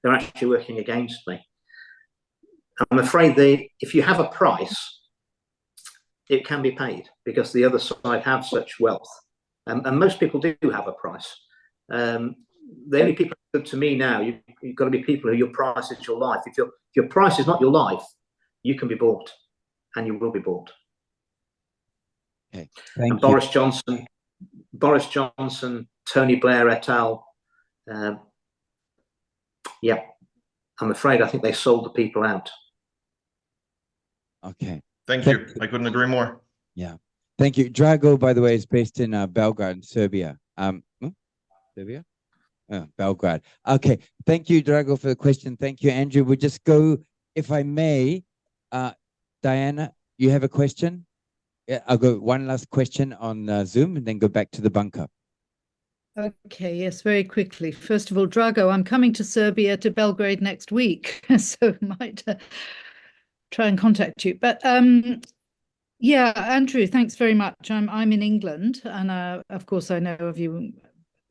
actually working against me. I'm afraid if you have a price, it can be paid, because the other side have such wealth, and most people do have a price. The only people who are good to me now, you've got to be people who your price is your life. If your price is not your life, you can be bought, and you will be bought. Okay. And Boris Johnson, Tony Blair et al. Yeah, I'm afraid I think they sold the people out. Okay. Thank you. I couldn't agree more. Yeah. Thank you. Drago, by the way, is based in Belgrade, Serbia. Serbia? Oh, Belgrade. Okay. Thank you, Drago, for the question. Thank you, Andrew. We'll just go, if I may, Diana, you have a question? Yeah, I'll go one last question on Zoom and then go back to the bunker. Okay, yes, very quickly. First of all, Drago, I'm coming to Serbia, to Belgrade next week, so might try and contact you. But yeah, Andrew, thanks very much. I'm in England, and of course I know of you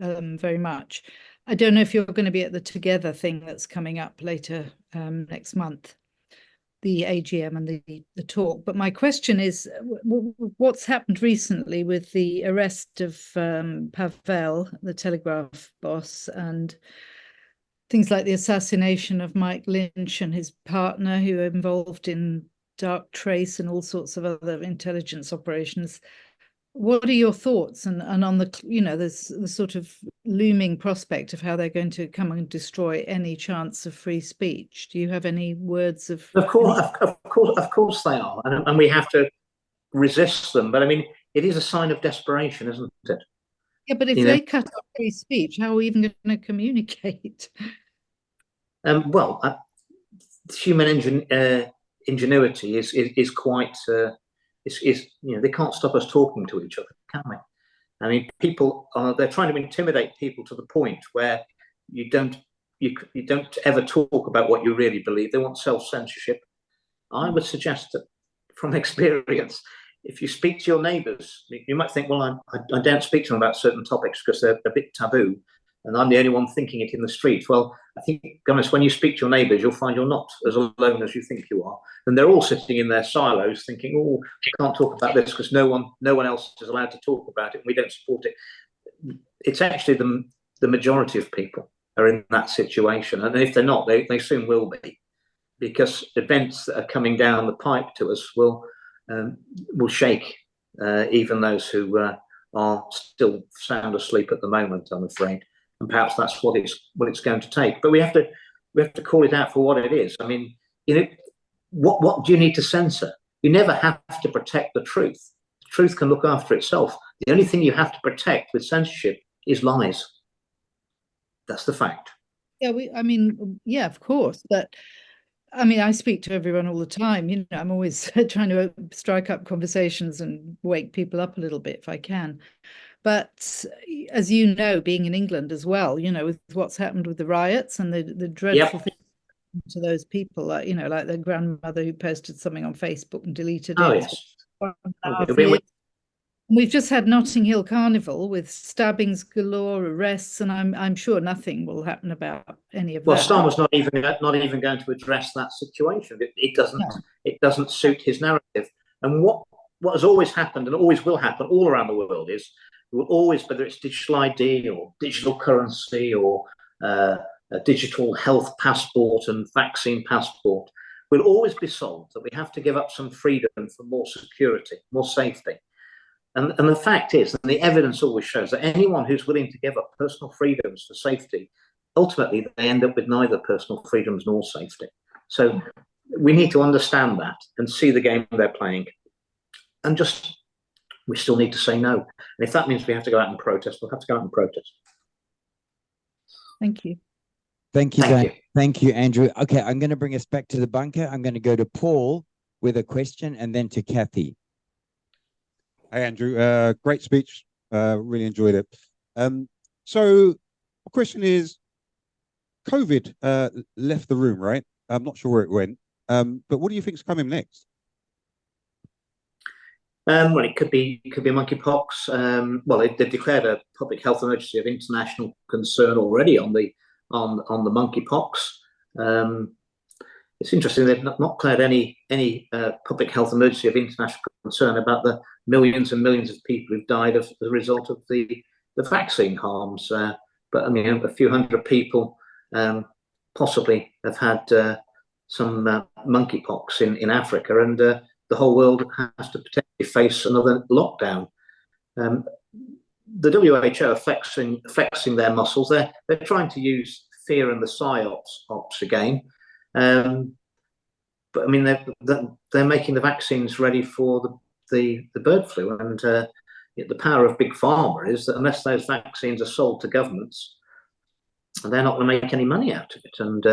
very much. I don't know if you're going to be at the Together thing that's coming up later next month, the AGM and the talk. But my question is, what's happened recently with the arrest of Pavel, the Telegraph boss, and things like the assassination of Mike Lynch and his partner, who are involved in Dark Trace and all sorts of other intelligence operations? What are your thoughts and on the, there's the sort of looming prospect of how they're going to come and destroy any chance of free speech? Do you have any words of? Of course they are, and we have to resist them. But I mean, it is a sign of desperation, isn't it? Yeah, but if they cut off free speech, how are we even going to communicate? Well, human ingenuity is quite. They can't stop us talking to each other, can they? I mean, they're trying to intimidate people to the point where you don't ever talk about what you really believe. They want self-censorship. I would suggest that, from experience, if you speak to your neighbours, you might think, well, I don't speak to them about certain topics because they're a bit taboo, and I'm the only one thinking it in the street. Well, I think, to be honest, when you speak to your neighbours, you'll find you're not as alone as you think you are. And they're all sitting in their silos thinking, oh, we can't talk about this because no one else is allowed to talk about it, and we don't support it. It's actually the majority of people are in that situation. And if they're not, they soon will be, because events that are coming down the pipe to us will shake even those who are still sound asleep at the moment, I'm afraid. And perhaps that's what it's going to take. But we have to call it out for what it is. I mean, what do you need to censor? You never have to protect the truth. The truth can look after itself. The only thing you have to protect with censorship is lies. That's the fact. Yeah, yeah, of course. But I mean, I speak to everyone all the time. I'm always trying to strike up conversations and wake people up a little bit if I can. But as you know, being in England as well, with what's happened with the riots and the dreadful things to those people, like the grandmother who posted something on Facebook and deleted it. Yes. We've just had Notting Hill Carnival with stabbings galore, arrests, and I'm sure nothing will happen about any of that. Well, Starmer's not even going to address that situation. It doesn't suit his narrative. And what has always happened and always will happen all around the world is, will always, whether it's digital ID or digital currency or a digital health passport and vaccine passport, will always be sold that we have to give up some freedom for more security, more safety. And the fact is, and the evidence always shows, that anyone who's willing to give up personal freedoms for safety, ultimately they end up with neither personal freedoms nor safety. So we need to understand that and see the game they're playing. And we still need to say no. And if that means we have to go out and protest, we'll have to go out and protest. Thank you. Thank you. Thank you, Andrew. Okay, I'm going to bring us back to the bunker. I'm going to go to Paul with a question and then to Kathy. Hey, Andrew. Great speech. Really enjoyed it. So the question is, COVID left the room, right? I'm not sure where it went. But what do you think's coming next? Well, it could be monkeypox. Well, they've declared a public health emergency of international concern already on the monkeypox. It's interesting they've not declared any public health emergency of international concern about the millions and millions of people who've died as a result of the vaccine harms. But I mean, a few hundred people possibly have had some monkeypox in Africa, and the whole world has to potentially face another lockdown. The WHO flexing their muscles. They're trying to use fear and the psyops again. But I mean, they're making the vaccines ready for the bird flu, and the power of big pharma is that unless those vaccines are sold to governments, they're not going to make any money out of it. And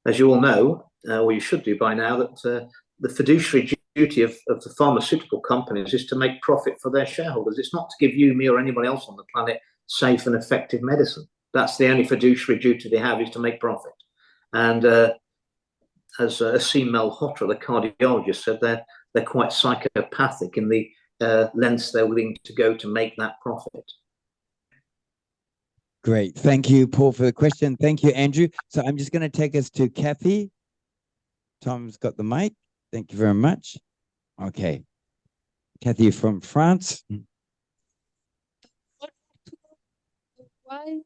as you all know, or you should do by now, that the fiduciary duty of the pharmaceutical companies is to make profit for their shareholders. It's not to give you, me, or anybody else on the planet safe and effective medicine. That's the only fiduciary duty they have, is to make profit. And as Asim Malhotra, the cardiologist, said, they're quite psychopathic in the lengths they're willing to go to make that profit. Great. Thank you, Paul, for the question. Thank you, Andrew. So I'm just going to take us to Kathy. Tom's got the mic. Thank you very much. Okay. Kathy from France. Why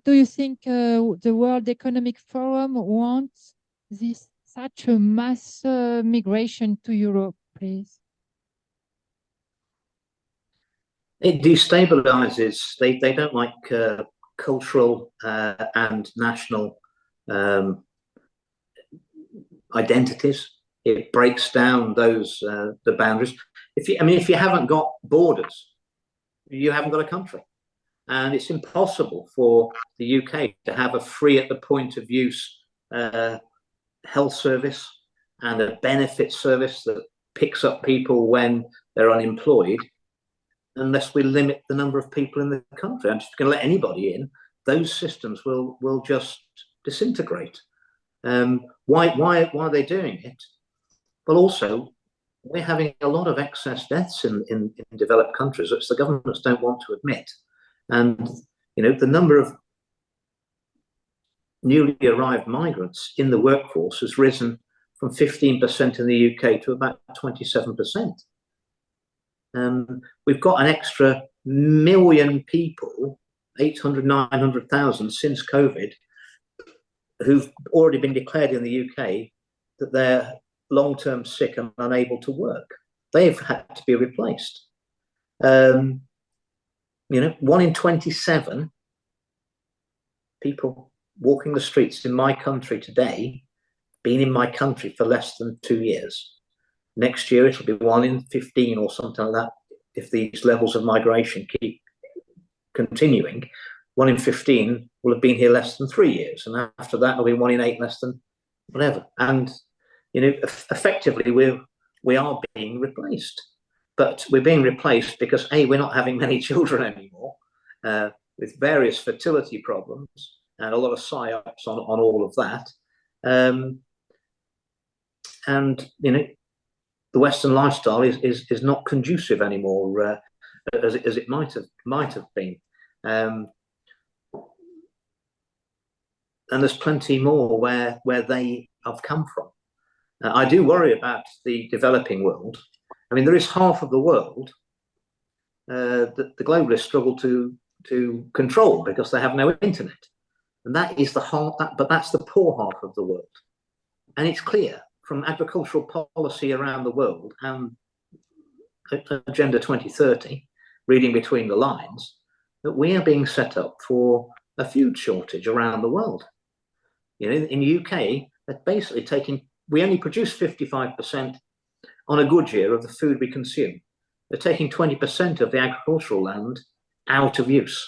do you think the World Economic Forum wants such a mass migration to Europe, please? It destabilizes. They don't like cultural and national identities. It breaks down those the boundaries. If you haven't got borders, you haven't got a country, and it's impossible for the UK to have a free at the point of use health service and a benefit service that picks up people when they're unemployed, unless we limit the number of people in the country. I'm just going to let anybody in. Those systems will just disintegrate. Why are they doing it? Well, also, we're having a lot of excess deaths in developed countries, which the governments don't want to admit. And the number of newly arrived migrants in the workforce has risen from 15% in the UK to about 27%. We've got an extra million people, 800, 900,000 since COVID, who've already been declared in the UK that they're long-term sick and unable to work. They've had to be replaced. 1 in 27 people walking the streets in my country today, been in my country for less than 2 years. Next year, it'll be 1 in 15 or something like that. If these levels of migration keep continuing, 1 in 15 will have been here less than 3 years. And after that, it'll be 1 in 8 less than whatever. And, effectively, we are being replaced. But we're being replaced because, A, we're not having many children anymore, with various fertility problems and a lot of psyops on all of that. And, the Western lifestyle is not conducive anymore as it might have been. And there's plenty more where they have come from. I do worry about the developing world. I mean, there is half of the world that the globalists struggle to control because they have no internet. And that is but that's the poor half of the world. And it's clear from agricultural policy around the world and Agenda 2030, reading between the lines, that we are being set up for a food shortage around the world. In the UK, they're basically we only produce 55% on a good year of the food we consume. They're taking 20% of the agricultural land out of use.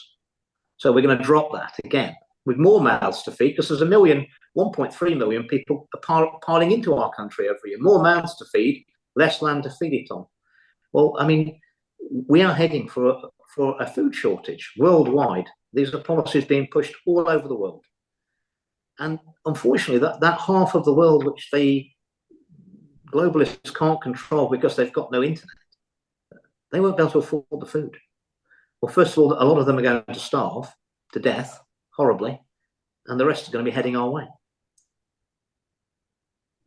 So we're going to drop that again with more mouths to feed, because there's 1.3 million people piling into our country every year. More mouths to feed, less land to feed it on. Well, I mean, we are heading for a food shortage worldwide. These are policies being pushed all over the world. And unfortunately, that half of the world which the globalists can't control because they've got no internet, they won't be able to afford the food. Well, first of all, a lot of them are going to starve to death horribly, and the rest are going to be heading our way.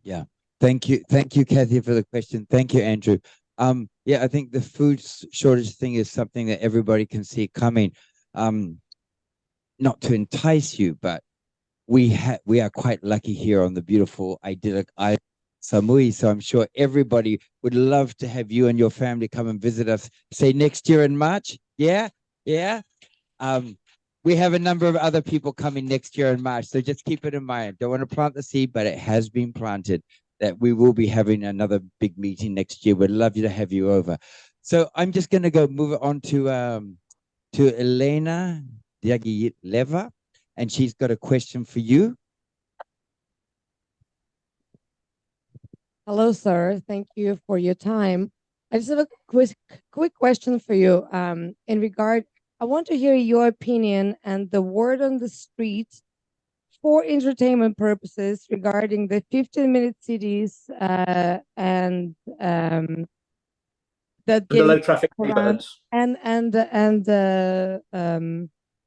Yeah. Thank you, Kathy, for the question. Thank you, Andrew. Yeah, I think the food shortage thing is something that everybody can see coming. Not to entice you, but we are quite lucky here on the beautiful, idyllic island Samui. So I'm sure everybody would love to have you and your family come and visit us, say next year in March. Yeah, yeah. We have a number of other people coming next year in March, so just keep it in mind. Don't want to plant the seed, but it has been planted that we will be having another big meeting next year. We'd love to have you over. So I'm just going to move it on to Elena Diagileva, and she's got a question for you. Hello, sir. Thank you for your time. I just have a quick question for you. In regard, I want to hear your opinion and the word on the street for entertainment purposes regarding the 15-minute cities and that the low traffic neighborhoods and the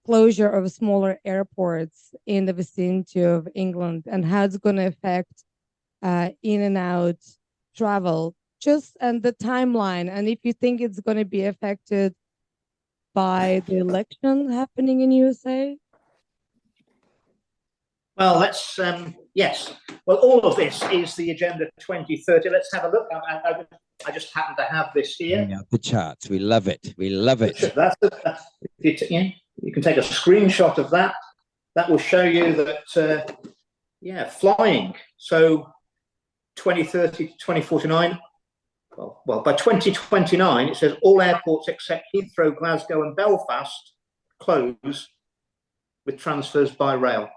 closure of smaller airports in the vicinity of England, and how it's going to affect in and out travel, and the timeline, and if you think it's going to be affected by the election happening in USA. Well, let's yes. Well, all of this is the Agenda 2030. Let's have a look. I just happen to have this here. Yeah, the charts. We love it. We love it. You can take a screenshot of that. That will show you that, yeah, flying. So 2030 to 2049. Well, by 2029, it says all airports except Heathrow, Glasgow, and Belfast close with transfers by rail.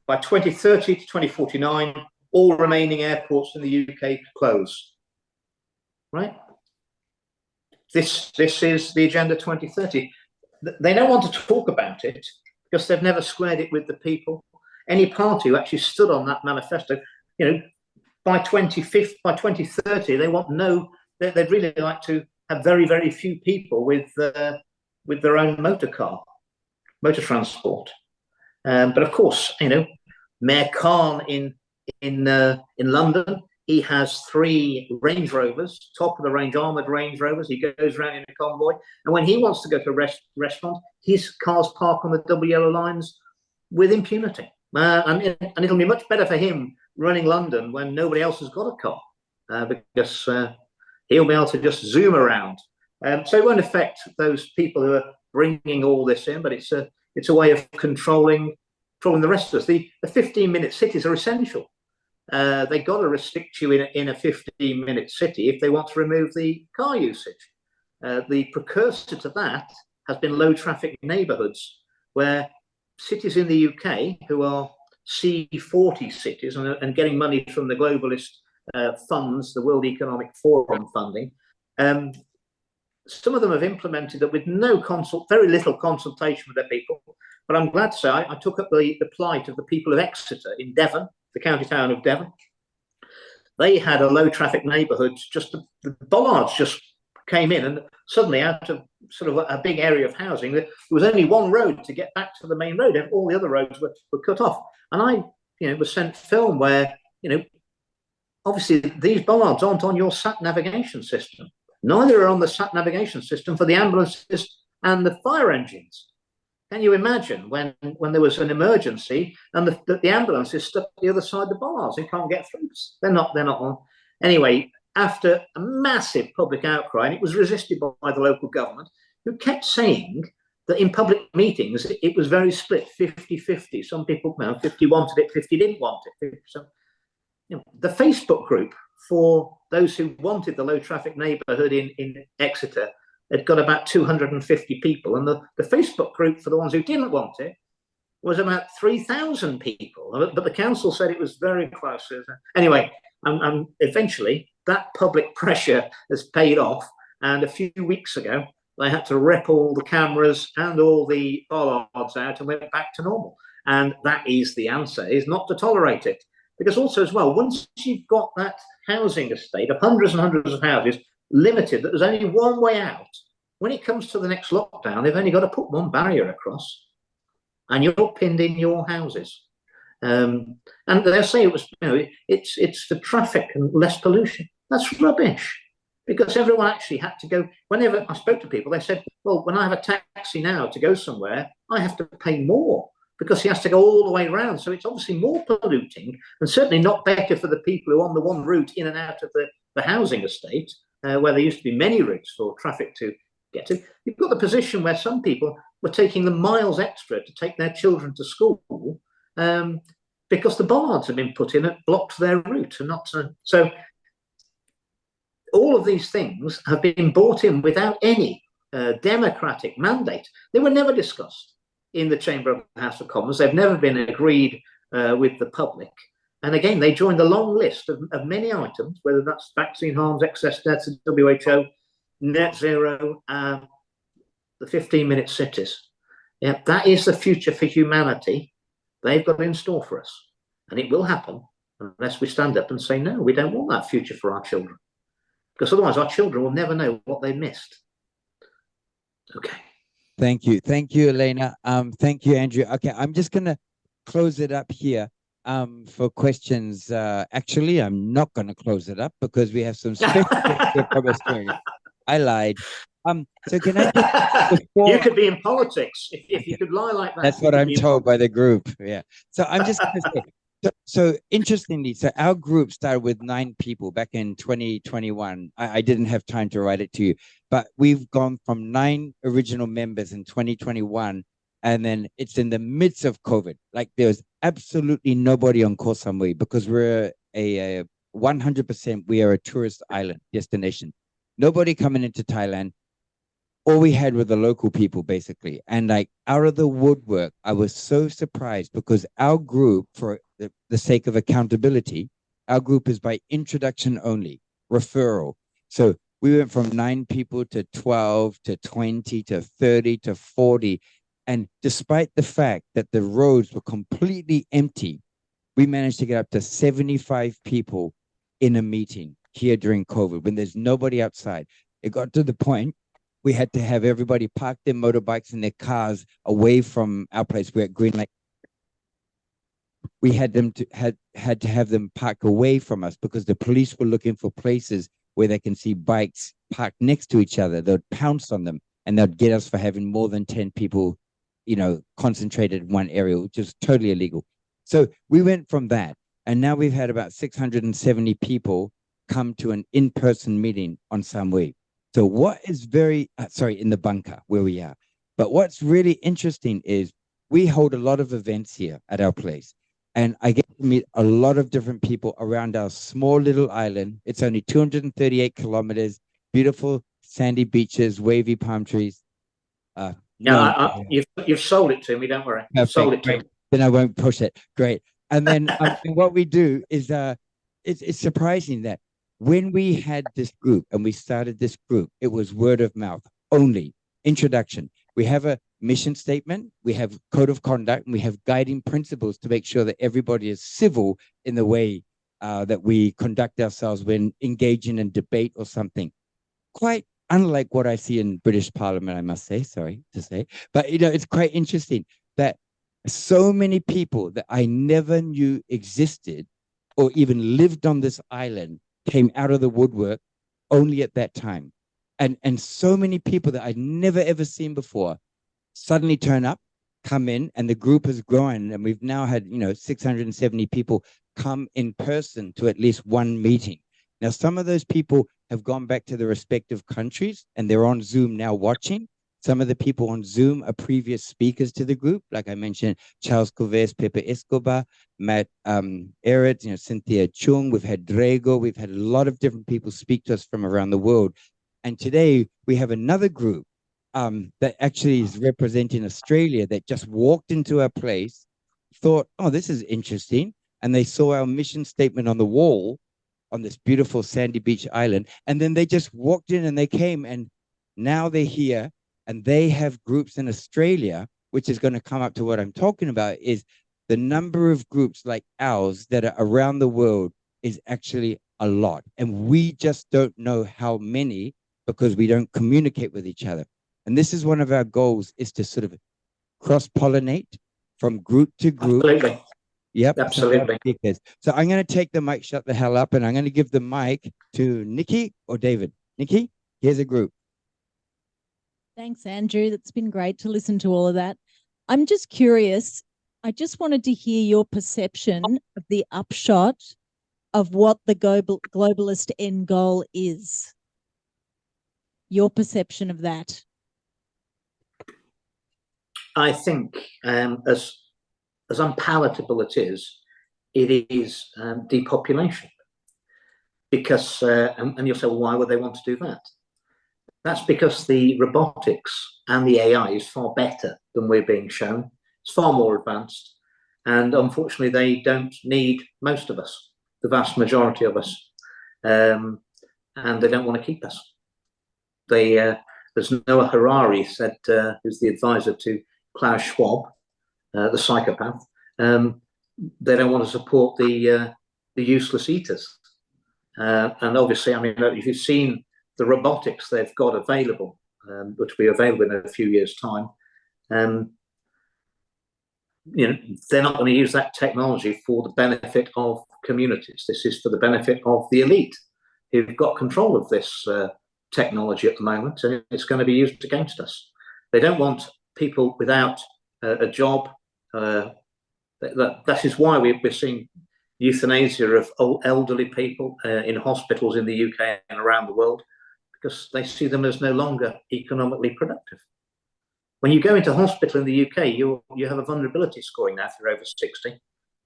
By 2030 to 2049, all remaining airports in the UK close. Right? This is the Agenda 2030. They don't want to talk about it because they've never squared it with the people. Any party who actually stood on that manifesto, by 2030, they want they'd really like to have very, very few people with their own motor transport. But of course, Mayor Khan in London, he has 3 Range Rovers, top of the range armored Range Rovers. He goes around in a convoy, and when he wants to go to a restaurant, his cars park on the double yellow lines with impunity. And it'll be much better for him running London when nobody else has got a car, because he'll be able to just zoom around. So it won't affect those people who are bringing all this in, but it's a way of controlling the rest of us. The 15-minute cities are essential. They've got to restrict you in a 15-minute city if they want to remove the car usage. The precursor to that has been low traffic neighborhoods, where cities in the UK who are C40 cities and getting money from the globalist funds, the World Economic Forum funding, some of them have implemented that with very little consultation with their people. But I'm glad to say I took up the plight of the people of Exeter in Devon, the county town of Devon. They had a low traffic neighbourhood, the bollards just came in, and suddenly out of sort of a big area of housing, there was only one road to get back to the main road. All the other roads were cut off. And I was sent film where, obviously these bollards aren't on your sat navigation system. Neither are on the sat navigation system for the ambulances and the fire engines. Can you imagine when there was an emergency and the ambulance is stuck the other side of the bollards and can't get through? They're not on. Anyway, after a massive public outcry, and it was resisted by the local government, who kept saying that in public meetings it was very split, 50-50. Some people, 50 wanted it, 50 didn't want it. So, the Facebook group for those who wanted the low traffic neighbourhood in Exeter had got about 250 people, and the Facebook group for the ones who didn't want it was about 3,000 people. But the council said it was very close. Anyway, eventually that public pressure has paid off, and a few weeks ago they had to rip all the cameras and all the bollards out and went back to normal. And that is the answer, is not to tolerate it. Because also as well, once you've got that housing estate of hundreds and hundreds of houses limited, that there's only one way out, when it comes to the next lockdown, they've only got to put one barrier across and you're pinned in your houses. And they'll say it was, it's the traffic and less pollution. That's rubbish. Because everyone actually had to go, whenever I spoke to people, they said, well, when I have a taxi now to go somewhere, I have to pay more because he has to go all the way around. So it's obviously more polluting and certainly not better for the people who are on the one route in and out of the housing estate, where there used to be many routes for traffic to get to. You've got the position where some people were taking the miles extra to take their children to school because the bollards have been put in that blocked their route. And not so all of these things have been brought in without any democratic mandate. They were never discussed in the Chamber of the House of Commons. They've never been agreed with the public. And again, they joined a long list of many items, whether that's vaccine harms, excess deaths, WHO, net zero, the 15-minute cities. Yeah, that is the future for humanity they've got in store for us. And it will happen unless we stand up and say, no, we don't want that future for our children. Because otherwise our children will never know what they missed. Okay. Thank you. Thank you, Elena. Thank you, Andrew. Okay, I'm just going to close it up here for questions. Actually, I'm not going to close it up because we have some special I lied. So can I just, you could be in politics if you could lie like that. That's what I'm told by the group. Yeah. So I'm just going to say, so interestingly, so our group started with 9 people back in 2021. I didn't have time to write it to you, but we've gone from 9 original members in 2021, and then it's in the midst of COVID. Like there's absolutely nobody on Koh Samui because we're a 100%. We are a tourist island destination. Nobody coming into Thailand. All we had were the local people, basically. And like out of the woodwork, I was so surprised because our group, for the sake of accountability, our group is by introduction only, referral. So we went from 9 people to 12 to 20 to 30 to 40. And despite the fact that the roads were completely empty, we managed to get up to 75 people in a meeting here during COVID when there's nobody outside. It got to the point we had to have everybody park their motorbikes and their cars away from our place. We're at Green Lake. We had them to had to have them park away from us because the police were looking for places where they can see bikes parked next to each other. They'd pounce on them and they'd get us for having more than 10 people, concentrated in one area, which is totally illegal. So we went from that, and now we've had about 670 people come to an in-person meeting on Samui. So what is in the bunker where we are. But what's really interesting is we hold a lot of events here at our place. And I get to meet a lot of different people around our small little island. It's only 238 kilometers, beautiful sandy beaches, wavy palm trees. You've sold it to me, don't worry. You've sold it to me. Then I won't push it. Great. And then what we do is it's surprising that when we had this group and we started this group, it was word of mouth only, introduction. We have a mission statement, we have code of conduct, and we have guiding principles to make sure that everybody is civil in the way that we conduct ourselves when engaging in debate or something. Quite unlike what I see in British Parliament, I must say, sorry to say. But, it's quite interesting that so many people that I never knew existed or even lived on this island came out of the woodwork only at that time. And so many people that I'd never, ever seen before suddenly turn up, come in, and the group has grown. And we've now had, 670 people come in person to at least one meeting. Now, some of those people have gone back to their respective countries and they're on Zoom now watching. Some of the people on Zoom are previous speakers to the group. Like I mentioned, Charles Coves, Pepe Escobar, Matt Ehret, Cynthia Chung. We've had Drago. We've had a lot of different people speak to us from around the world. And today we have another group that actually is representing Australia that just walked into our place, thought, oh, this is interesting. And they saw our mission statement on the wall on this beautiful sandy beach island. And then they just walked in and they came, and now they're here. And they have groups in Australia which is going to come up to what I'm talking about, is the number of groups like ours that are around the world is actually a lot. And we just don't know how many because we don't communicate with each other. And this is one of our goals, is to sort of cross-pollinate from group to group. Absolutely. Yep. Absolutely. So I'm going to take the mic, shut the hell up, and I'm going to give the mic to Nikki or David. Nikki, here's a group. Thanks, Andrew. That's been great to listen to all of that. I'm just curious. I just wanted to hear your perception of the upshot of what the globalist end goal is. Your perception of that. I think as unpalatable it is depopulation. Because, and you'll say, well, why would they want to do that? That's because the robotics and the AI is far better than we're being shown. It's far more advanced. And unfortunately, they don't need most of us, the vast majority of us. And they don't want to keep us. As Noah Harari said, who's the advisor to Klaus Schwab, the psychopath, they don't want to support the useless eaters. And obviously, I mean, if you've seen the robotics they've got available, which will be available in a few years' time, you know, they're not going to use that technology for the benefit of communities. This is for the benefit of the elite who've got control of this technology at the moment, and it's going to be used against us. They don't want people without a job. That is why we're seeing euthanasia of elderly people in hospitals in the UK and around the world, because they see them as no longer economically productive. When you go into hospital in the UK, you have a vulnerability scoring now if you're over 60.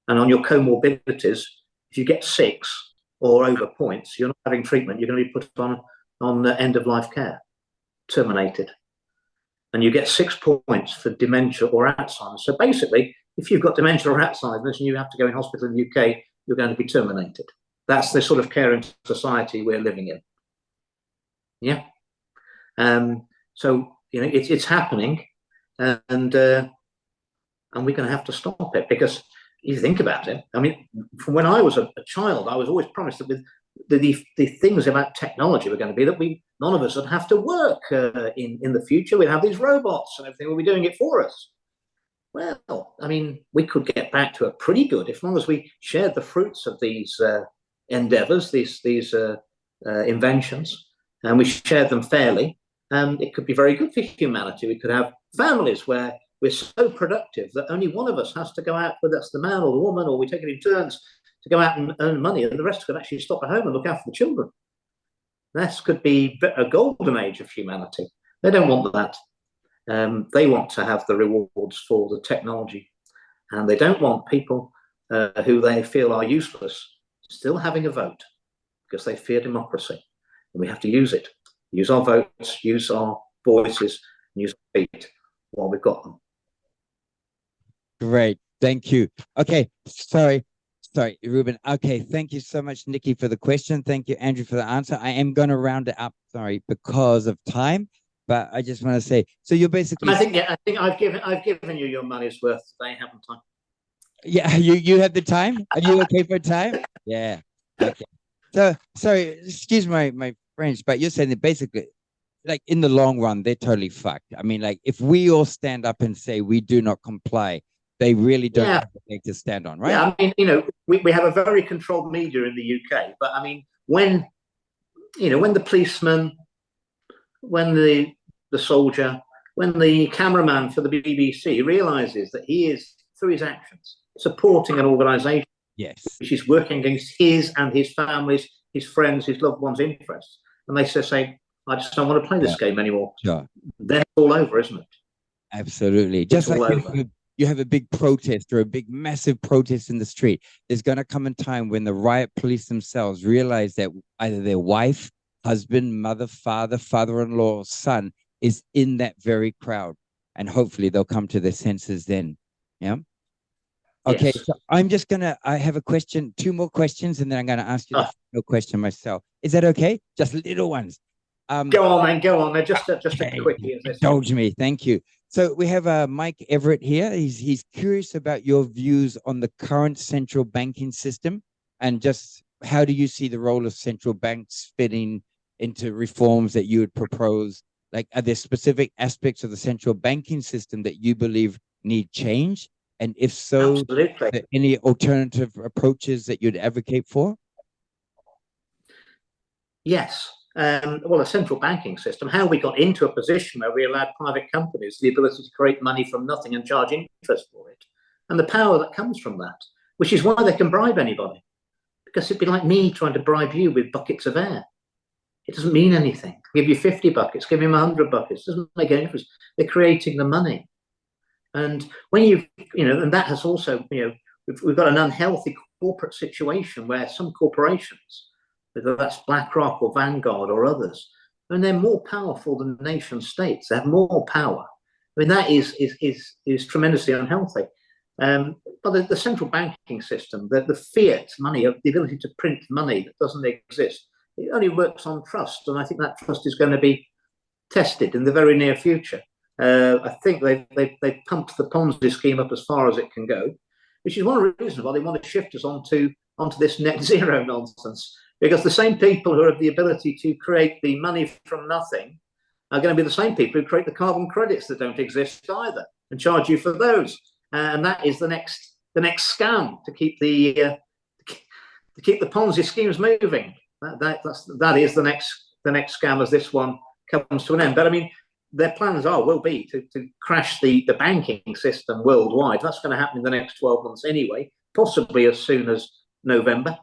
And on your comorbidities, if you get 6 or over points, you're not having treatment, you're going to be put on end-of-life care, terminated. And you get 6 points for dementia or Alzheimer's. So basically, if you've got dementia or Alzheimer's and you have to go in hospital in the UK, you're going to be terminated. That's the sort of caring society we're living in. Yeah. So, you know, it's happening, and we're going to have to stop it, because you think about it. I mean, from when I was a child, I was always promised that with the things about technology were going to be that none of us would have to work in the future. We'd have these robots and everything will be doing it for us. Well, I mean, we could get back to it pretty good as long as we shared the fruits of these endeavors, these inventions, and we shared them fairly. It could be very good for humanity. We could have families where we're so productive that only one of us has to go out, whether that's the man or the woman, or we take it in turns to go out and earn money, and the rest could actually stop at home and look after the children. This could be a golden age of humanity. They don't want that. They want to have the rewards for the technology, and they don't want people who they feel are useless still having a vote, because they fear democracy, and we have to use it. Use our votes, use our voices, use our feet while we've got them. Great, thank you. Okay, sorry, Ruben. Okay, thank you so much, Nikki, for the question. Thank you, Andrew, for the answer. I am going to round it up, because of time. But I just want to say, so you're basically. I think I've given you your money's worth today, haven't I? Yeah, you had the time. Are you okay for time? Yeah. Okay. So sorry, excuse my French, but you're saying that basically, like in the long run, they're totally fucked. I mean, like if we all stand up and say we do not comply, they really don't have anything to stand on, right? Yeah, I mean, you know, we have a very controlled media in the UK, but I mean, when the policeman, when the soldier, when the cameraman for the BBC realizes that he is, through his actions, supporting an organization which is working against his and his family's, his friends, his loved ones' interests, and they say, I just don't want to play this game anymore. Sure. Then it's all over, isn't it? Absolutely. Just like you have a big protest or a big massive protest in the street, there's going to come a time when the riot police themselves realize that either their wife, husband, mother, father, father-in-law, son is in that very crowd, and hopefully they'll come to their senses then. Yeah. Okay, so I'm just gonna. I have a question, 2 more questions, and then I'm gonna ask you the final question myself. Is that okay? Just little ones. Go on, man. Go on. Just a quickie. Indulge me. Thank you. So we have Mike Everett here. He's curious about your views on the current central banking system, and just how do you see the role of central banks fitting into reforms that you would propose? Like, are there specific aspects of the central banking system that you believe need change? And if so, Absolutely. any alternative approaches that you'd advocate for? Yes. Well, a central banking system, how we got into a position where we allowed private companies the ability to create money from nothing and charge interest for it, and the power that comes from that, which is why they can bribe anybody. Because it'd be like me trying to bribe you with buckets of air. It doesn't mean anything. Give you 50 buckets, give him 100 buckets. It doesn't make any difference. They're creating the money. And when and that has also, we've got an unhealthy corporate situation where some corporations, whether that's BlackRock or Vanguard or others, and they're more powerful than nation states. They have more power. I mean, that is tremendously unhealthy. But the central banking system, the fiat money, the ability to print money that doesn't exist, it only works on trust. And I think that trust is going to be tested in the very near future. I think they've pumped the Ponzi scheme up as far as it can go, which is one of the reasons why they want to shift us onto this net zero nonsense. Because the same people who have the ability to create the money from nothing are going to be the same people who create the carbon credits that don't exist either and charge you for those. And that is the next scam to keep the Ponzi schemes moving. That is the next scam as this one comes to an end. But I mean, their plans will be to crash the banking system worldwide. That's going to happen in the next 12 months anyway, possibly as soon as November.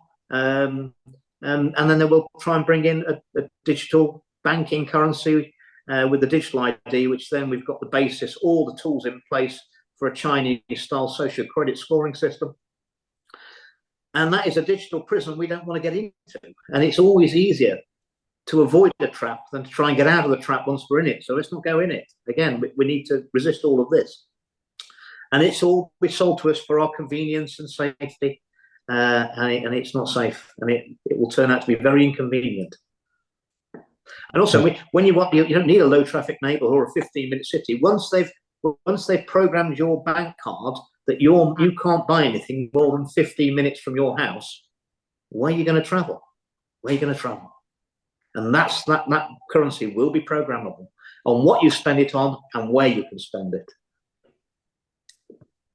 And then they will try and bring in a digital banking currency with the digital ID, which then we've got the basis, all the tools in place for a Chinese-style social credit scoring system. And that is a digital prison we don't want to get into. And it's always easier to avoid the trap than to try and get out of the trap once we're in it. So let's not go in it. Again, we need to resist all of this. And it's all be sold to us for our convenience and safety. And it's not safe, and it will turn out to be very inconvenient. And also, when you don't need a low traffic neighborhood or a 15-minute city. Once they've programmed your bank card that you can't buy anything more than 15 minutes from your house, where are you going to travel? Where are you going to travel? And that currency will be programmable on what you spend it on and where you can spend it.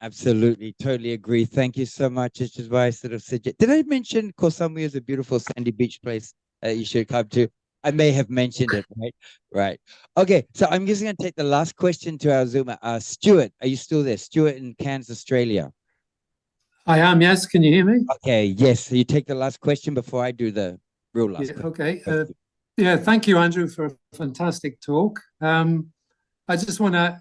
Absolutely, totally agree. Thank you so much. Which is why I sort of suggest. Did I mention Koh Samui is a beautiful sandy beach place you should come to? I may have mentioned it, right? Right. Okay, so I'm just going to take the last question to our Zoomer. Stuart, are you still there? Stuart in Cairns, Australia. I am, yes. Can you hear me? Okay, yes. So you take the last question before I do the real last question. Okay. Yeah, thank you, Andrew, for a fantastic talk. I just want to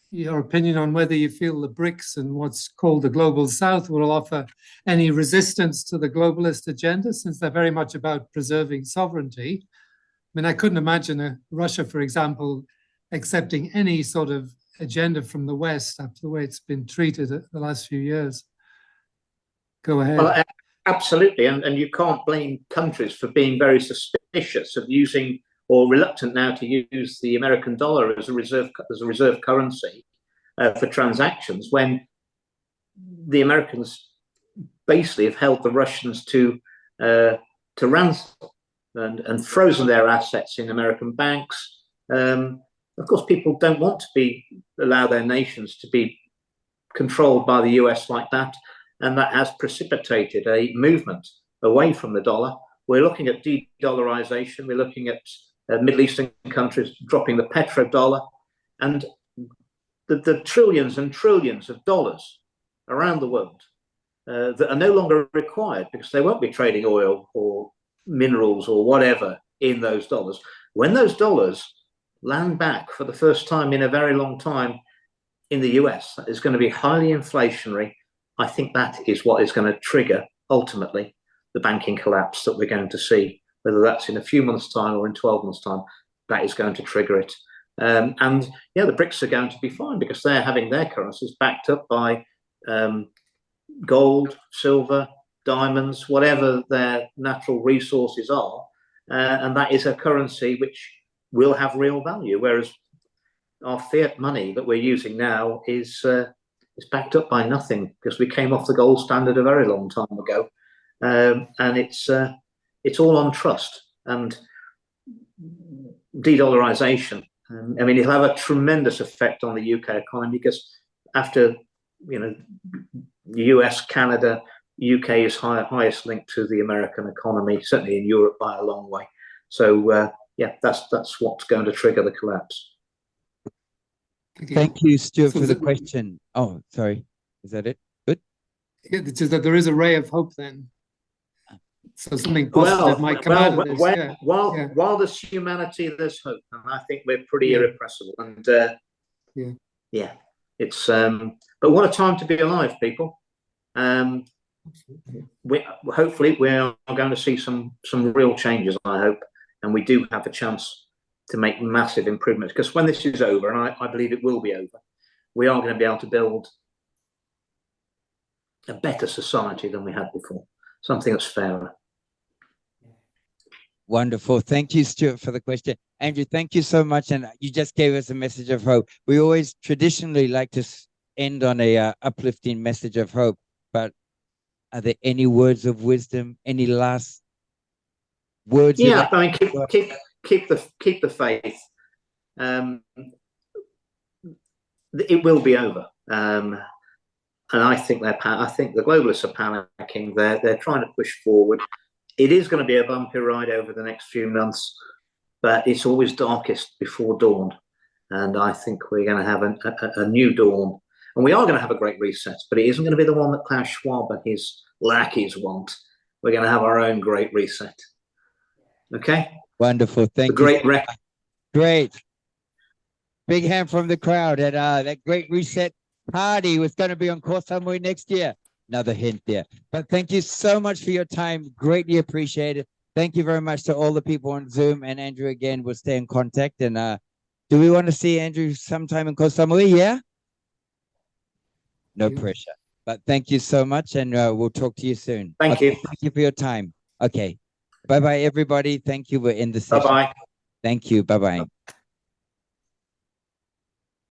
your opinion on whether you feel the BRICS and what's called the Global South will offer any resistance to the globalist agenda, since they're very much about preserving sovereignty. I mean, I couldn't imagine Russia, for example, accepting any sort of agenda from the West after the way it's been treated the last few years. Go ahead. Well, absolutely, and you can't blame countries for being very suspicious of using or reluctant now to use the American dollar as a reserve currency for transactions, when the Americans basically have held the Russians to ransom and frozen their assets in American banks. Of course, people don't want to allow their nations to be controlled by the US like that, and that has precipitated a movement away from the dollar. We're looking at de-dollarization. We're looking at Middle Eastern countries dropping the petrodollar, and the trillions and trillions of dollars around the world that are no longer required because they won't be trading oil or minerals or whatever in those dollars. When those dollars land back for the first time in a very long time in the US, that is going to be highly inflationary. I think that is what is going to trigger ultimately the banking collapse that we're going to see. Whether that's in a few months' time or in 12 months' time, that is going to trigger it. And yeah, the BRICS are going to be fine because they're having their currencies backed up by gold, silver, diamonds, whatever their natural resources are. And that is a currency which will have real value. Whereas our fiat money that we're using now is backed up by nothing, because we came off the gold standard a very long time ago, and it's all on trust and de-dollarization. I mean, it'll have a tremendous effect on the UK economy, because after, you know, the US, Canada, UK is highest link to the American economy, certainly in Europe by a long way. So yeah, that's what's going to trigger the collapse. Thank you, Stuart, for the question. Oh, sorry. Is that it? Good. Yeah, it's just that there is a ray of hope then. So something positive might come out of this. While there's humanity, there's hope, and I think we're pretty irrepressible. And yeah, it's but what a time to be alive, people. Hopefully we are going to see some real changes, I hope, and we do have a chance to make massive improvements, because when this is over, and I believe it will be over, we are going to be able to build a better society than we had before, something that's fairer. Wonderful. Thank you, Stuart, for the question. Andrew, thank you so much. And you just gave us a message of hope. We always traditionally like to end on a uplifting message of hope, but are there any words of wisdom, any last words? Yeah, I mean, keep the faith. It will be over, and I think the globalists are panicking. They're trying to push forward. It is going to be a bumpy ride over the next few months, but it's always darkest before dawn, and I think we're going to have a new dawn, and we are going to have a great reset. But it isn't going to be the one that Klaus Schwab and his lackeys want. We're going to have our own great reset. Okay. Wonderful. Thank you. Great. Big hand from the crowd at that great reset party was going to be on Koh Samui next year. Another hint there. But thank you so much for your time. Greatly appreciated. Thank you very much to all the people on Zoom. And Andrew, again, we'll stay in contact. And do we want to see Andrew sometime in Koh Samui? Yeah? No pressure. But thank you so much. And we'll talk to you soon. Thank you. Thank you for your time. Okay. Bye-bye, everybody. Thank you. We're in the session. Bye-bye. Thank you. Bye-bye.